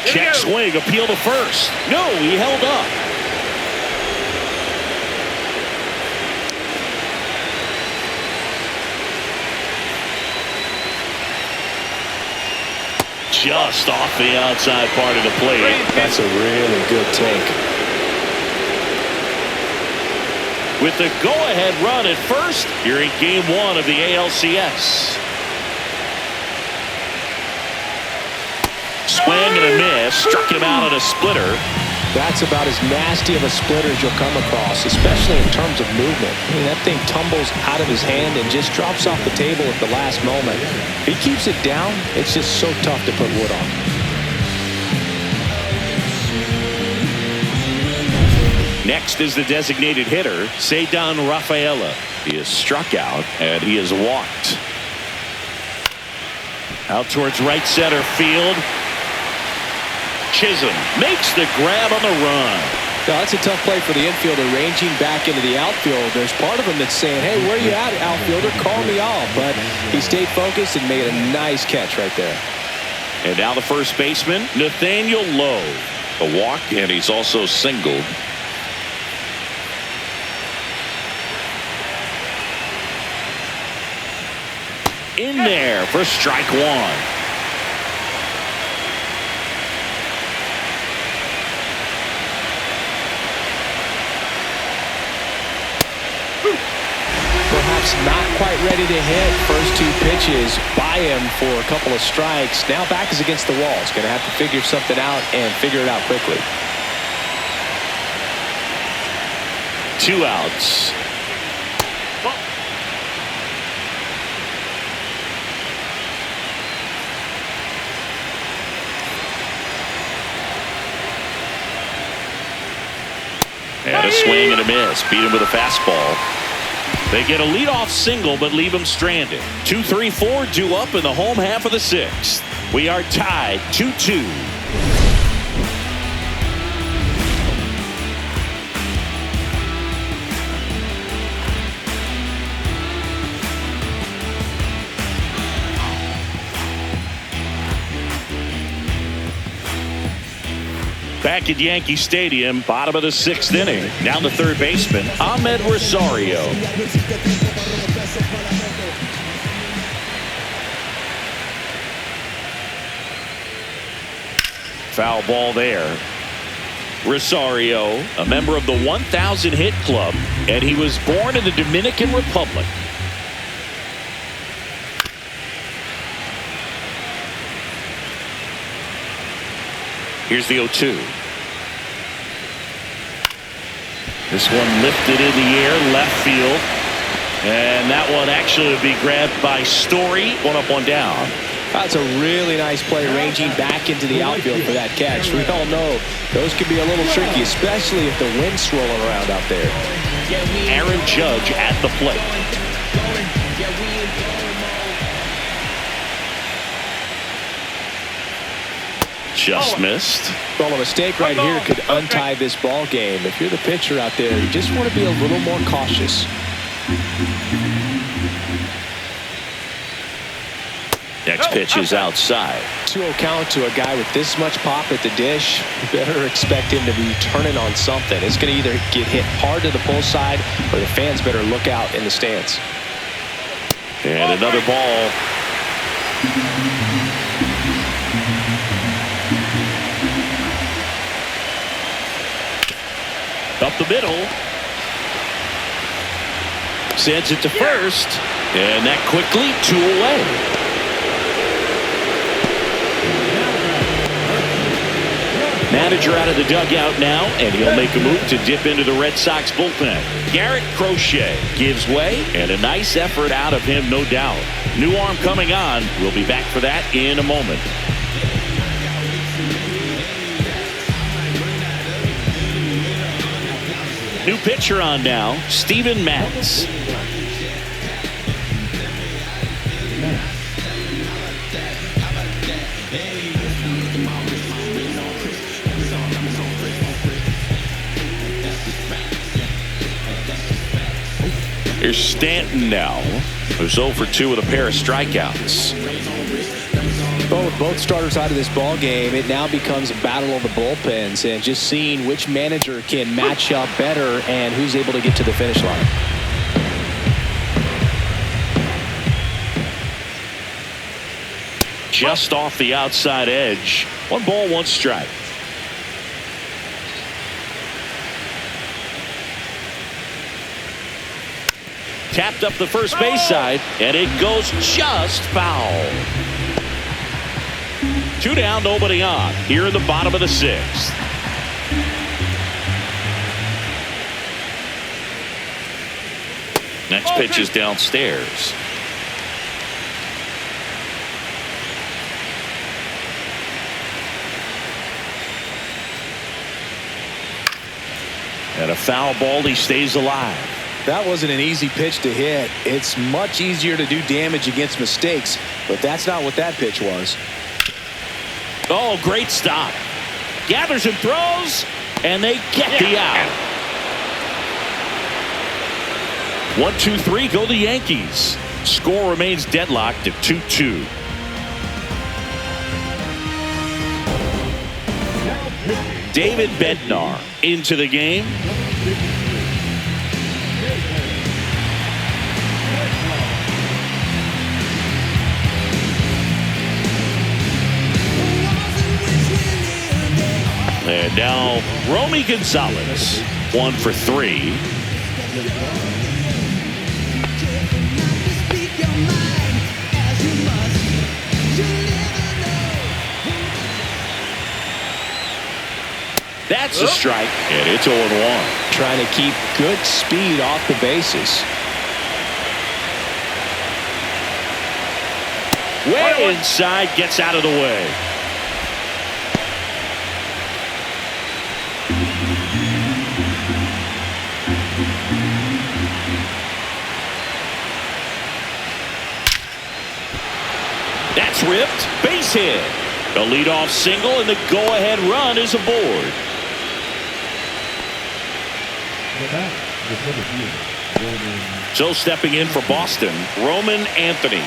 Check swing, appeal to first. No, he held up. Just off the outside part of the plate. That's a really good take. With the go-ahead run at first, here in Game 1 of the ALCS. Swing and a miss. Struck him out on a splitter. That's about as nasty of a splitter as you'll come across, especially in terms of movement. I mean, that thing tumbles out of his hand and just drops off the table at the last moment. If he keeps it down, it's just so tough to put wood on. Next is the designated hitter, Ceddanne Rafaela. He is struck out, and he is walked. Out towards right center field. Chisholm makes the grab on the run. Now, that's a tough play for the infielder, ranging back into the outfield. There's part of him that's saying, hey, where you at, outfielder? Call me off. But he stayed focused and made a nice catch right there. And now the first baseman, Nathaniel Lowe. A walk, and he's also singled. In there for strike one. Perhaps not quite ready to hit. First two pitches by him for a couple of strikes. Now back is against the wall. He's going to have to figure something out and figure it out quickly. 2 outs. And a swing and a miss. Beat him with a fastball. They get a leadoff single but leave him stranded. 2-3-4 due up in the home half of the 6th. We are tied 2-2. Back at Yankee Stadium, bottom of the 6th inning. Down the third baseman, Ahmed Rosario. Foul ball there. Rosario, a member of the 1,000 hit club, and he was born in the Dominican Republic. Here's the 0-2. This one lifted in the air, left field. And that one actually would be grabbed by Story. 1 up, 1 down. That's a really nice play, ranging back into the outfield for that catch. We all know those can be a little tricky, especially if the wind's swirling around out there. Aaron Judge at the plate. Just missed. Well, a mistake right here could untie this ball game. If you're the pitcher out there, you just want to be a little more cautious. Next pitch is outside. 2-0 count to a guy with this much pop at the dish. You better expect him to be turning on something. It's going to either get hit hard to the pull side, or the fans better look out in the stands. And another ball. Up the middle. Sends it to first. And that quickly 2 away. Manager out of the dugout now, and he'll make a move to dip into the Red Sox bullpen. Garrett Crochet gives way, and a nice effort out of him, no doubt. New arm coming on. We'll be back for that in a moment. New pitcher on now, Steven Matz. Here's Stanton now, who's 0 for 2 with a pair of strikeouts. Both starters out of this ball game, it now becomes a battle of the bullpens, and just seeing which manager can match up better and who's able to get to the finish line. Just off the outside edge. 1 ball, 1 strike. Tapped up the first base side, and it goes just foul. 2 down, nobody on. Here in the bottom of the 6th. Next pitch is downstairs. And a foul ball, he stays alive. That wasn't an easy pitch to hit. It's much easier to do damage against mistakes, but that's not what that pitch was. Oh, great stop. Gathers and throws. And they get the out. 1-2-3 go the Yankees. Score remains deadlocked at 2-2. David Bednar into the game. And now Romy Gonzalez, 1 for 3. That's a strike, and it's 0-1. Trying to keep good speed off the bases. Way inside, gets out of the way. That's ripped. Base hit. A leadoff single, and the go-ahead run is aboard. So stepping in for Boston, Roman Anthony.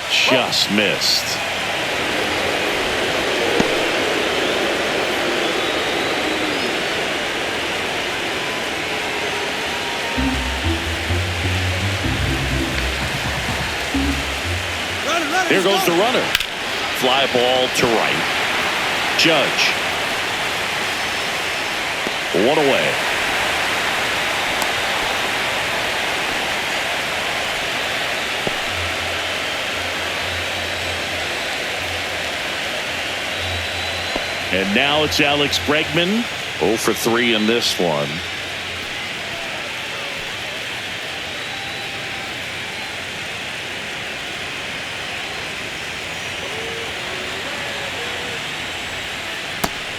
Just missed. There goes the runner. Fly ball to right. Judge. 1 away. And now it's Alex Bregman. 0 for 3 in this one.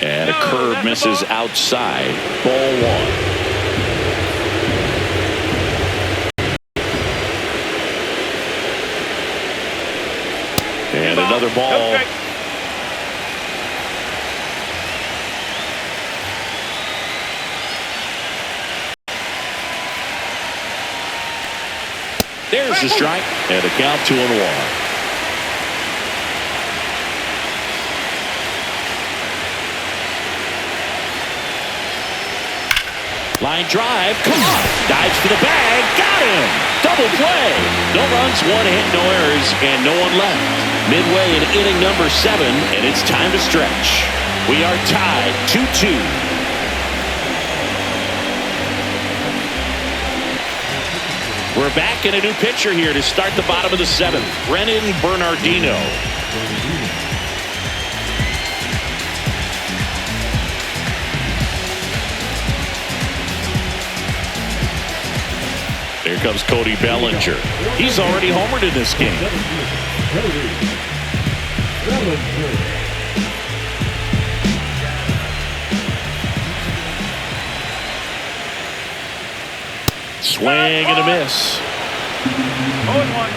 And a curve misses outside. Ball 1. And another ball. There's the strike. And a count 2-1. Line drive, caught, dives to the bag, got him, double play. No runs, 1 hit, no errors, and no one left. Midway in inning number 7, and it's time to stretch. We are tied 2-2. We're back in a new pitcher here to start the bottom of the 7th, Brennan Bernardino. Here comes Cody Bellinger. He's already homered in this game. Swing and a miss. 0-1.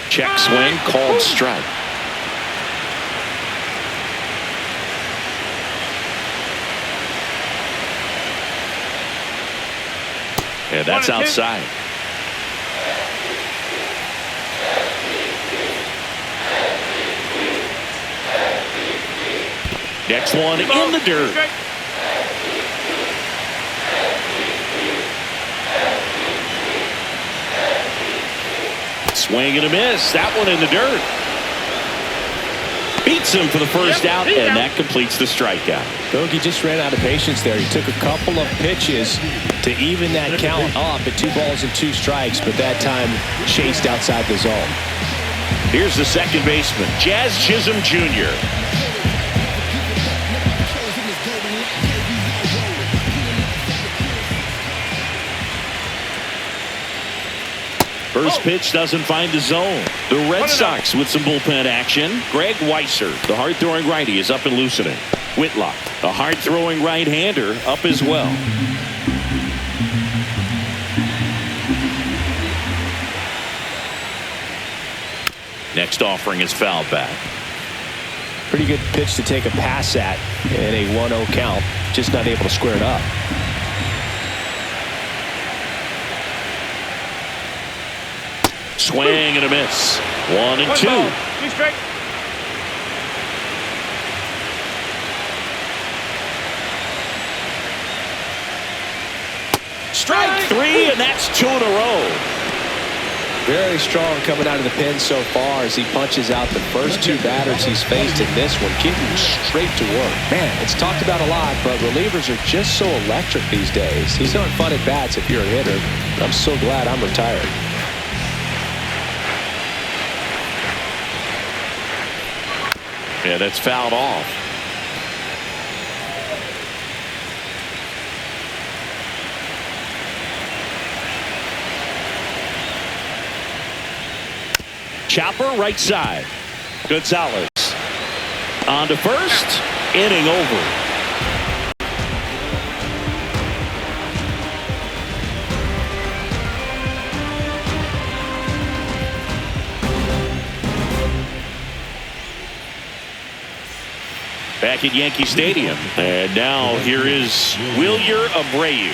Check swing, called strike. And that's outside. Next one in the dirt. Swing and a miss. That one in the dirt. Beats him for the first out, and that completes the strikeout. Bogey just ran out of patience there. He took a couple of pitches to even that count up at 2 balls and 2 strikes, but that time chased outside the zone. Here's the second baseman, Jazz Chisholm Jr. First pitch doesn't find the zone. The Red Sox with some bullpen action. Greg Weisser, the hard-throwing righty, is up and loosening. Whitlock, a hard-throwing right-hander, up as well. Next offering is fouled back. Pretty good pitch to take a pass at in a 1-0 count. Just not able to square it up. Swing and a miss. 1-2. Straight. Strike 3, and that's 2 in a row. Very strong coming out of the pen so far as he punches out the first 2 batters he's faced in this one, getting straight to work. Man, it's talked about a lot, but relievers are just so electric these days. These aren't fun at bats if you're a hitter. I'm so glad I'm retired. Yeah, that's fouled off. Chopper right side. Gonzalez on to first. Inning over. Back at Yankee Stadium. And now here is Wilyer Abreu.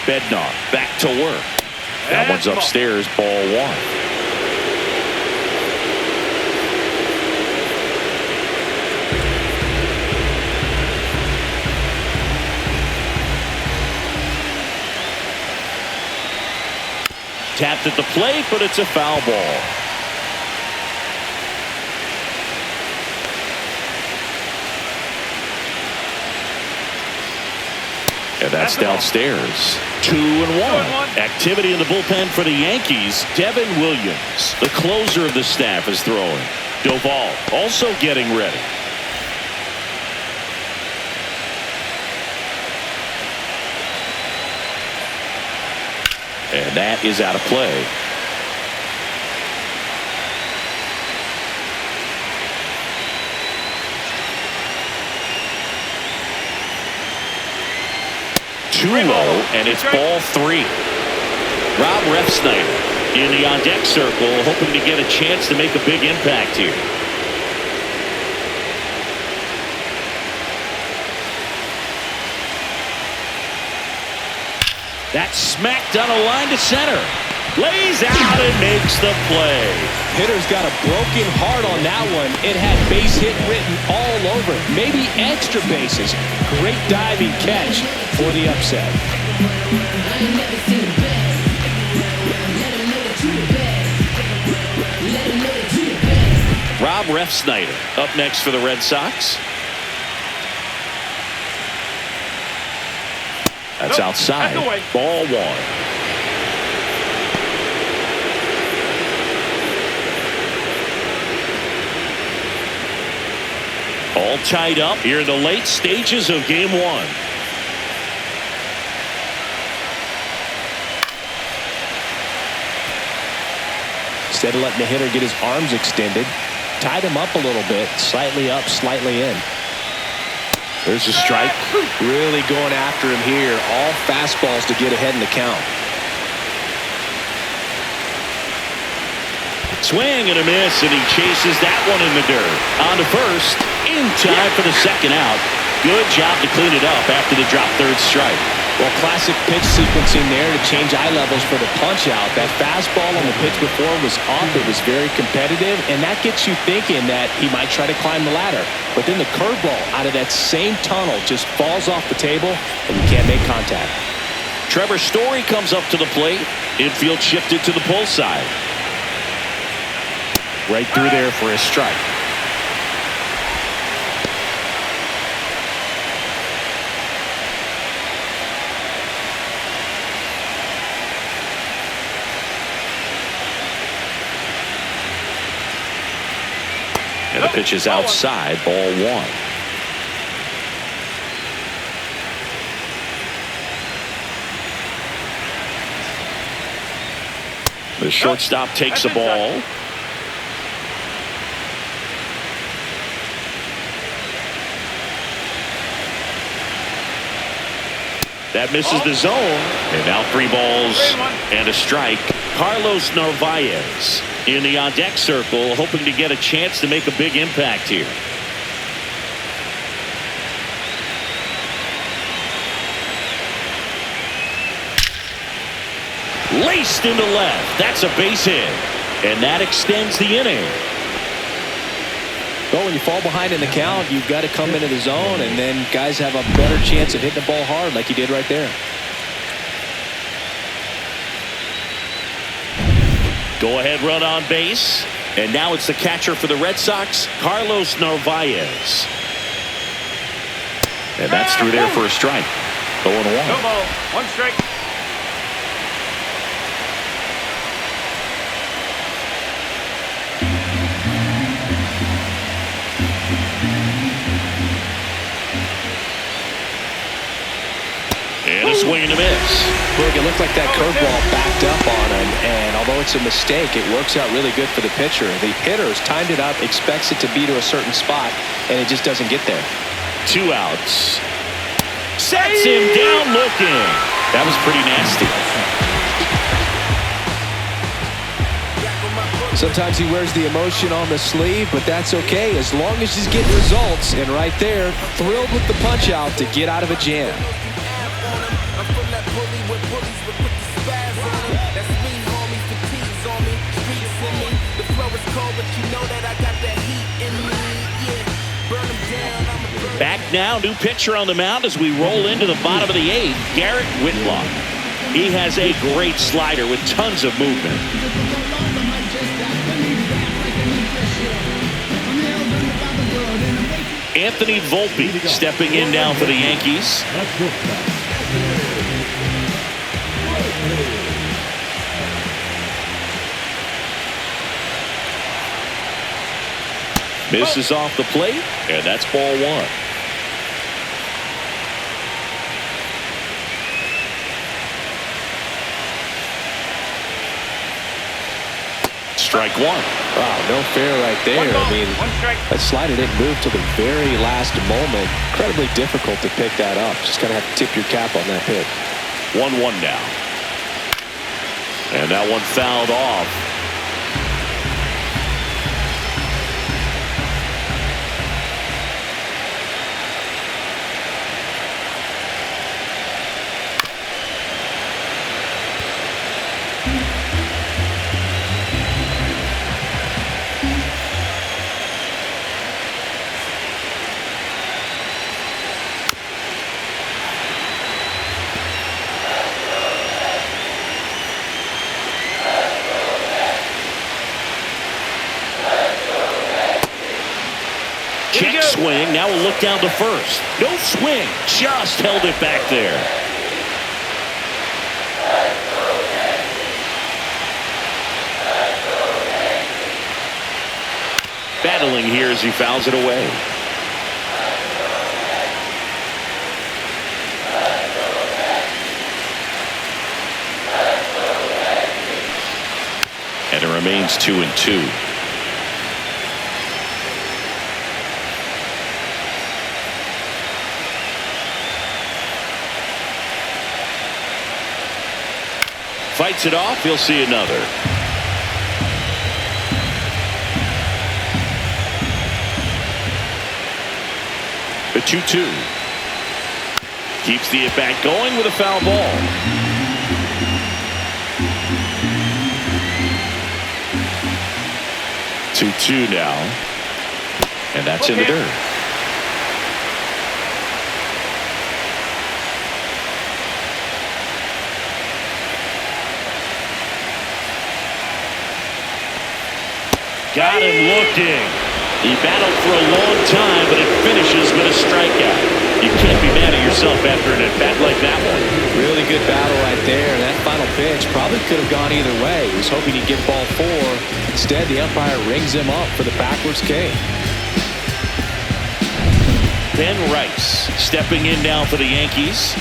Bednar back to work. That one's upstairs, ball 1. Tapped at the plate, but it's a foul ball. And that's downstairs. 2-1. Activity in the bullpen for the Yankees. Devin Williams, the closer of the staff, is throwing. Doval also getting ready. And that is out of play. Too low, and it's ball 3. Rob Refsnyder in the on-deck circle, hoping to get a chance to make a big impact here. That's smacked on a line to center. Lays out and makes the play. Hitter's got a broken heart on that one. It had base hit written all over it. Maybe extra bases. Great diving catch for the upset. Rob Refsnyder up next for the Red Sox. That's outside. Ball 1. All tied up here in the late stages of game 1. Instead of letting the hitter get his arms extended, tied him up a little bit, slightly up, slightly in. There's a strike. Really going after him here. All fastballs to get ahead in the count. Swing and a miss, and he chases that one in the dirt. On to first, in time for the second out. Good job to clean it up after the drop third strike. Well, classic pitch sequencing there to change eye levels for the punch out. That fastball on the pitch before was off. It was very competitive, and that gets you thinking that he might try to climb the ladder. But then the curveball out of that same tunnel just falls off the table, and you can't make contact. Trevor Story comes up to the plate. Infield shifted to the pull side. Right through there for a strike. And the pitch is outside, ball 1. The shortstop takes the ball. That misses the zone. And now 3 balls and a strike. Carlos Narvaez in the on-deck circle, hoping to get a chance to make a big impact here. Laced into left. That's a base hit. And that extends the inning. Well, when you fall behind in the count, you've got to come into the zone, and then guys have a better chance of hitting the ball hard like he did right there. Go ahead run on base. And now it's the catcher for the Red Sox, Carlos Narvaez. And that's through there for a strike. 0-1. No ball. 1 strike. And a swing and a miss. Look, it looked like that curveball backed up on him, and although it's a mistake, it works out really good for the pitcher. The hitter's timed it up, expects it to be to a certain spot, and it just doesn't get there. 2 outs. Sets him down looking. That was pretty nasty. Sometimes he wears the emotion on the sleeve, but that's okay as long as he's getting results. And right there, thrilled with the punch out to get out of a jam. Back now, new pitcher on the mound as we roll into the bottom of the 8th, Garrett Whitlock. He has a great slider with tons of movement. Anthony Volpe stepping in now for the Yankees. Misses off the plate, and that's ball 1. Strike 1. Wow, no fair right there. I mean, that slider didn't move to the very last moment. Incredibly difficult to pick that up. Just kind of have to tip your cap on that pitch. 1-1 now. And that one fouled off. Check swing. Now we'll look down to first. No swing. Just held it back there. Battling here as he fouls it away. And it remains 2-2. Fights it off. He'll see another. The 2-2. Keeps the at-bat going with a foul ball. Two now. And that's in the dirt. Got him looking. He battled for a long time, but it finishes with a strikeout. You can't be mad at yourself after an at-bat like that one. Really good battle right there. That final pitch probably could have gone either way. He was hoping he'd get ball 4. Instead, the umpire rings him up for the backwards K. Ben Rice stepping in now for the Yankees.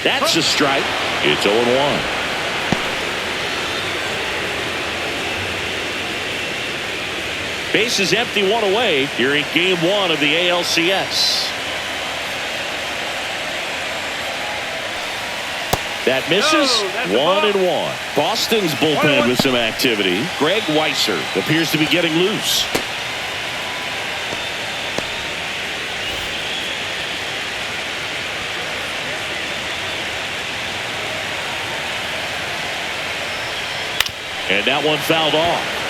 That's a strike. It's 0-1. Bases empty, one away here in Game 1 of the ALCS. That misses. 1-1. Boston's bullpen with some activity. Greg Weisser appears to be getting loose. And that one fouled off.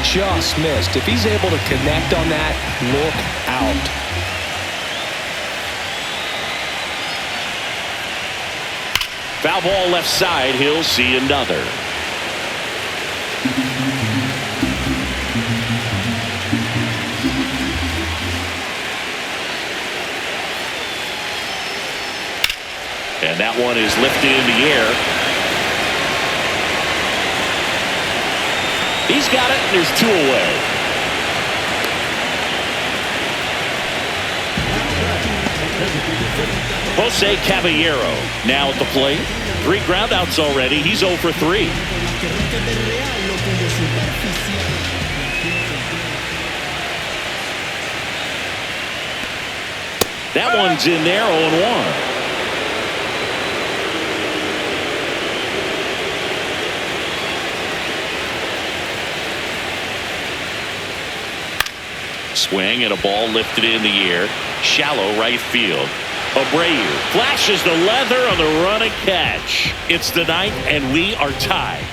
Just missed. If he's able to connect on that, look out. Foul ball left side. He'll see another. And that one is lifted in the air. He's got it, and there's 2 away. Jose Caballero now at the plate. 3 groundouts already. He's 0 for 3. That one's in there, 0-1. Swing and a ball lifted in the air. Shallow right field. Abreu flashes the leather on the run and catch. It's the 9th and we are tied.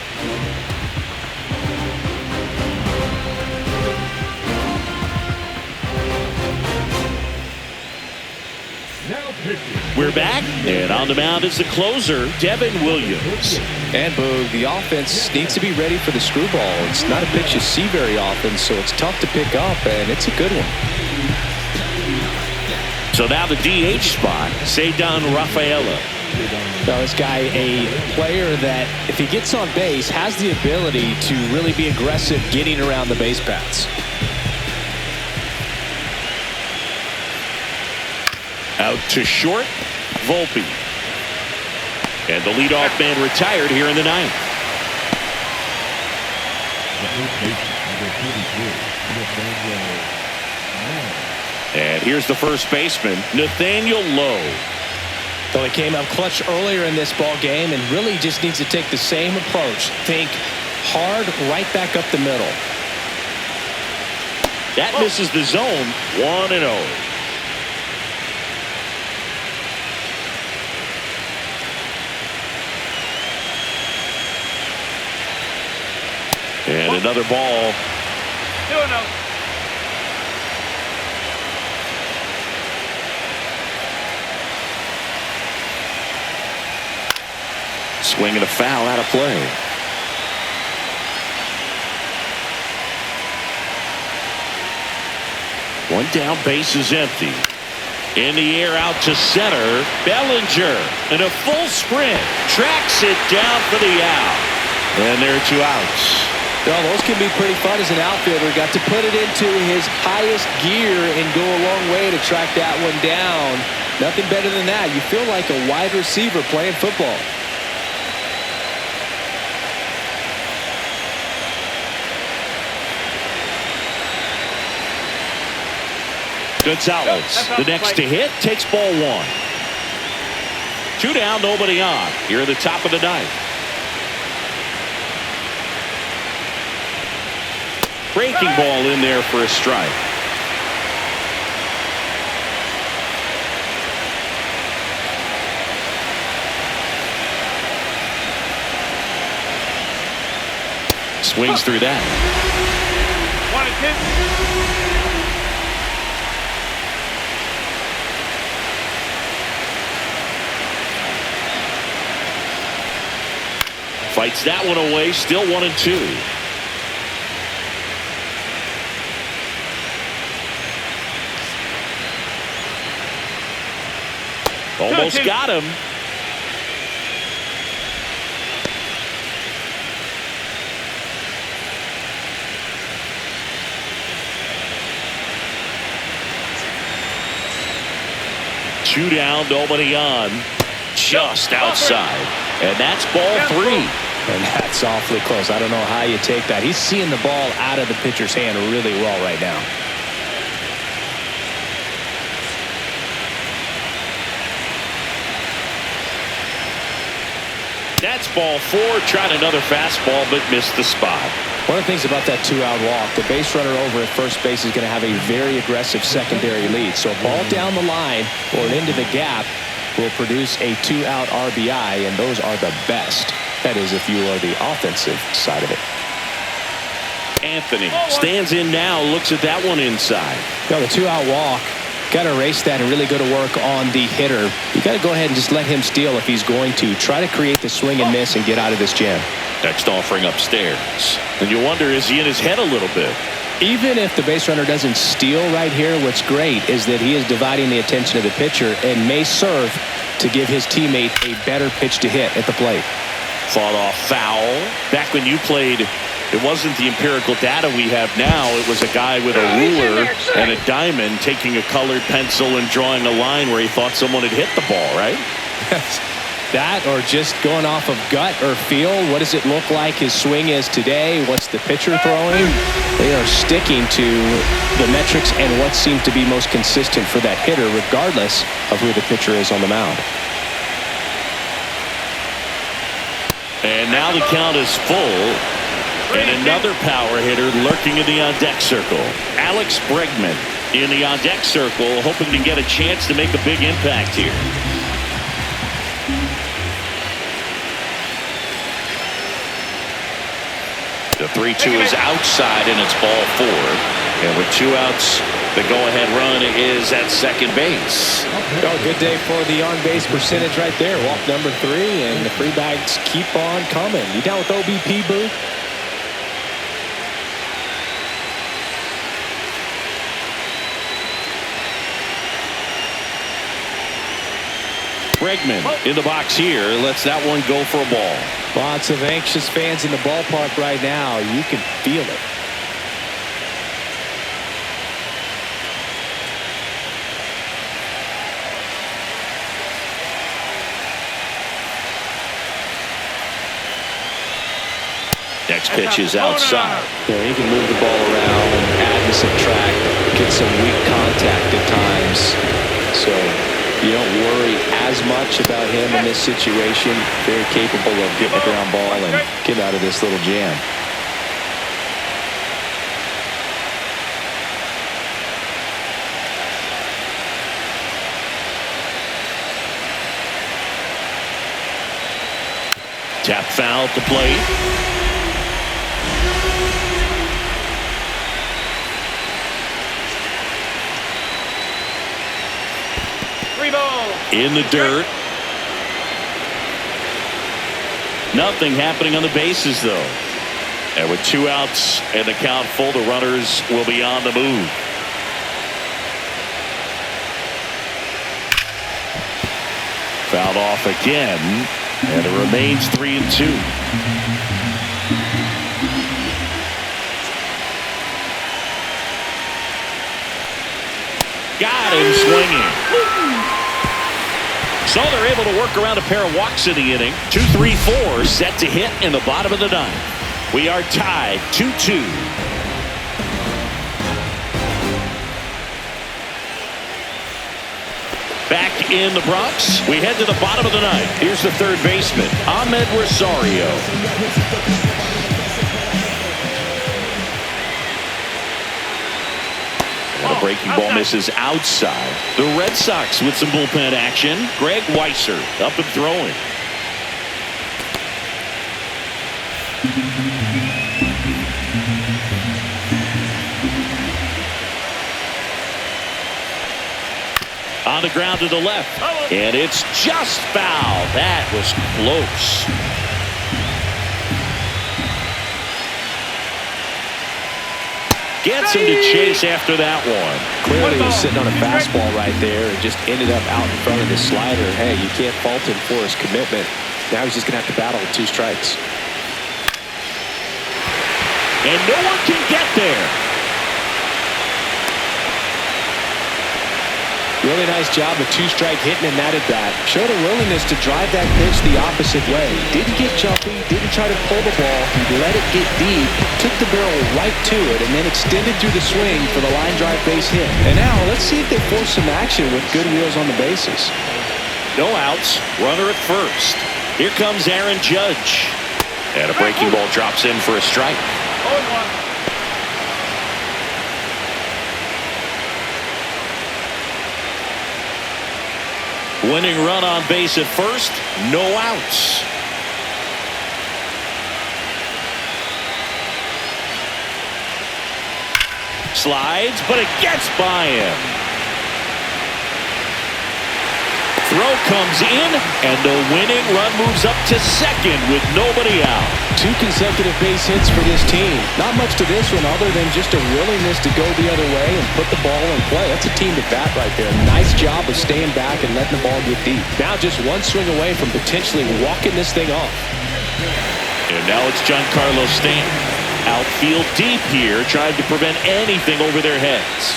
We're back, and on the mound is the closer, Devin Williams. And Boog, the offense needs to be ready for the screwball. It's not a pitch you see very often, so it's tough to pick up, and it's a good one. So now the DH spot, Ceddanne Rafaela. Now this guy, a player that, if he gets on base, has the ability to really be aggressive getting around the base paths. Out to short, Volpe. And the leadoff man retired here in the 9th. And here's the first baseman, Nathaniel Lowe. So he came up clutch earlier in this ball game and really just needs to take the same approach. Think hard right back up the middle. That misses the zone, 1-0. And another ball. 2-0. Swing and a foul out of play. One down, base is empty. In the air out to center. Bellinger in a full sprint. Tracks it down for the out. And there are 2 outs. Well, those can be pretty fun as an outfielder. Got to put it into his highest gear and go a long way to track that one down. Nothing better than that. You feel like a wide receiver playing football. Gonzalez, the next to hit, takes ball 1. 2 down, nobody on. Here at the top of the 9th. Breaking ball in there for a strike. Swings through that. 1-2. Fights that one away, still 1-2. Almost got him. Two down, nobody on. Just outside. And that's ball 3. And that's awfully close. I don't know how you take that. He's seeing the ball out of the pitcher's hand really well right now. That's ball 4. Tried another fastball, but missed the spot. One of the things about that 2-out walk, the base runner over at first base is going to have a very aggressive secondary lead. So a ball down the line or into the gap will produce a 2-out RBI, and those are the best. That is, if you are the offensive side of it. Anthony stands in now, looks at that one inside. The 2-out walk, got to erase that and really go to work on the hitter. You got to go ahead and just let him steal if he's going to. Try to create the swing and miss and get out of this jam. Next offering upstairs. And you wonder, is he in his head a little bit? Even if the base runner doesn't steal right here, what's great is that he is dividing the attention of the pitcher and may serve to give his teammate a better pitch to hit at the plate. Fought off foul. Back when you played, it wasn't the empirical data we have now. It was a guy with a ruler and a diamond taking a colored pencil and drawing a line where he thought someone had hit the ball, right? That or just going off of gut or feel. What does it look like his swing is today? What's the pitcher throwing? They are sticking to the metrics and what seems to be most consistent for that hitter, regardless of who the pitcher is on the mound. And now the count is full. And another power hitter lurking in the on-deck circle. Alex Bregman in the on-deck circle, hoping to get a chance to make a big impact here. The 3-2 is outside, and it's ball 4. And with 2 outs, the go-ahead run is at second base. Oh, good day for the on-base percentage right there. Walk number 3, and the free bags keep on coming. You down with OBP, Boo? Bregman in the box here, lets that one go for a ball. Lots of anxious fans in the ballpark right now. You can feel it. Next pitch is outside. Yeah, he can move the ball around, add and subtract, get some weak contact at times. So you don't worry as much about him in this situation. Very capable of getting a ground ball and get out of this little jam. Tap foul to plate. In the dirt. Nothing happening on the bases, though. And with 2 outs and the count full, the runners will be on the move. Fouled off again, and it remains 3-2. Got him swinging. So they're able to work around a pair of walks in the inning. 2-3-4 set to hit in the bottom of the 9th. We are tied 2-2. Back in the Bronx, we head to the bottom of the 9th. Here's the third baseman, Ahmed Rosario. And a breaking ball misses outside. The Red Sox with some bullpen action. Greg Weisser up and throwing. On the ground to the left. And it's just foul. That was close. Gets him to chase after that one. Clearly he was sitting on a fastball right there and just ended up out in front of the slider. Hey, you can't fault him for his commitment. Now he's just going to have to battle with 2 strikes. And no one can get there. Really nice job of two-strike hitting in that at bat. Showed a willingness to drive that pitch the opposite way. Didn't get jumpy, didn't try to pull the ball. He let it get deep, took the barrel right to it, and then extended through the swing for the line drive base hit. And now let's see if they force some action with good wheels on the bases. No outs, runner at first. Here comes Aaron Judge. And a breaking ball drops in for a strike. 0-1. Winning run on base at first, no outs. Slides, but it gets by him. Throw comes in, and the winning run moves up to second with nobody out. 2 consecutive base hits for this team. Not much to this one other than just a willingness to go the other way and put the ball in play. That's a team to bat right there. Nice job of staying back and letting the ball get deep. Now just one swing away from potentially walking this thing off. And now it's Giancarlo Stanton. Outfield deep here, trying to prevent anything over their heads.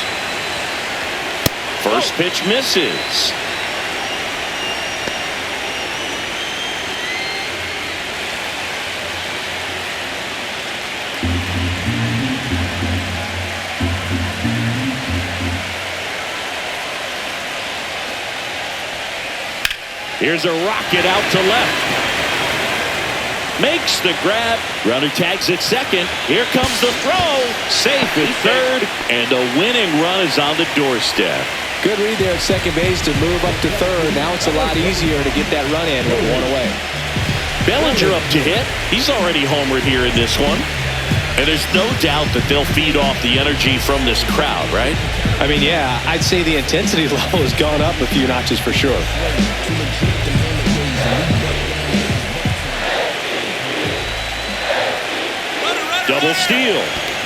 First pitch misses. Here's a rocket out to left. Makes the grab. Runner tags at second. Here comes the throw. Safe at third. And a winning run is on the doorstep. Good read there at second base to move up to third. Now it's a lot easier to get that run in with one away. Bellinger up to hit. He's already homered here in this one. And there's no doubt that they'll feed off the energy from this crowd, right? I mean, yeah, I'd say the intensity level has gone up a few notches for sure. Double steal.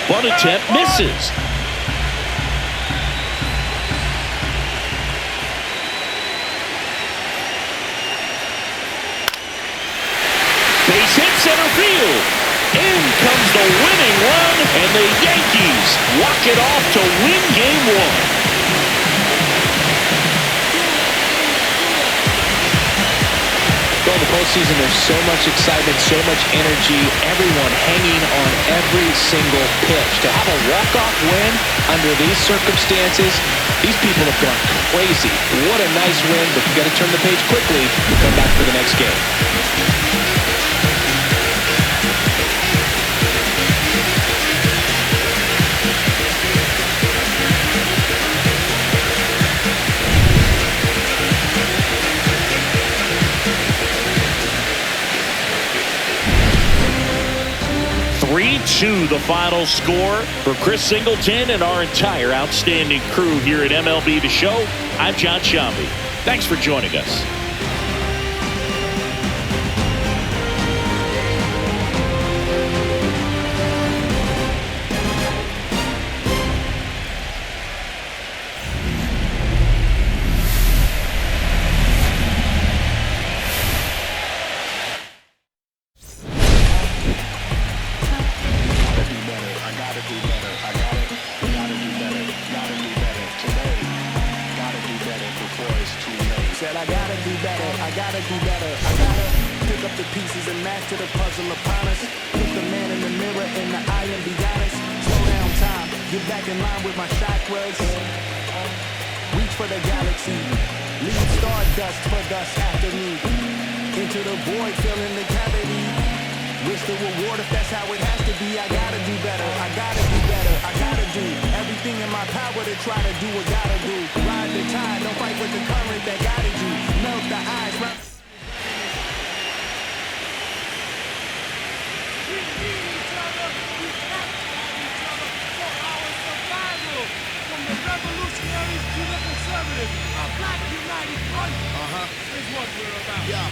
Bunt attempt misses. Base hit center field. In comes the winning run, and the Yankees walk it off to win Game 1. In the postseason, there's so much excitement, so much energy, everyone hanging on every single pitch. To have a walk-off win under these circumstances, these people have gone crazy. What a nice win, but you got to turn the page quickly and come back for the next game. 3-2 the final score. For Chris Singleton and our entire outstanding crew here at MLB The Show, I'm John Shambi. Thanks for joining us. I gotta do better, I gotta do better. I gotta pick up the pieces and master the puzzle upon us. Look the man in the mirror in the eye and be honest. Slow down time, get back in line with my chakras. Reach for the galaxy, leave stardust for dust after me. Into the void, filling the cavity. Wish the reward if that's how it has to be. I gotta do better, I gotta do better. I gotta do everything in my power to try to do what gotta do. Ride the tide, don't fight with the current that guided you. Melt the eyes, right? We need each other. We have to have each other for our survival. From the revolutionaries to the conservatives, a black united front is what we're about.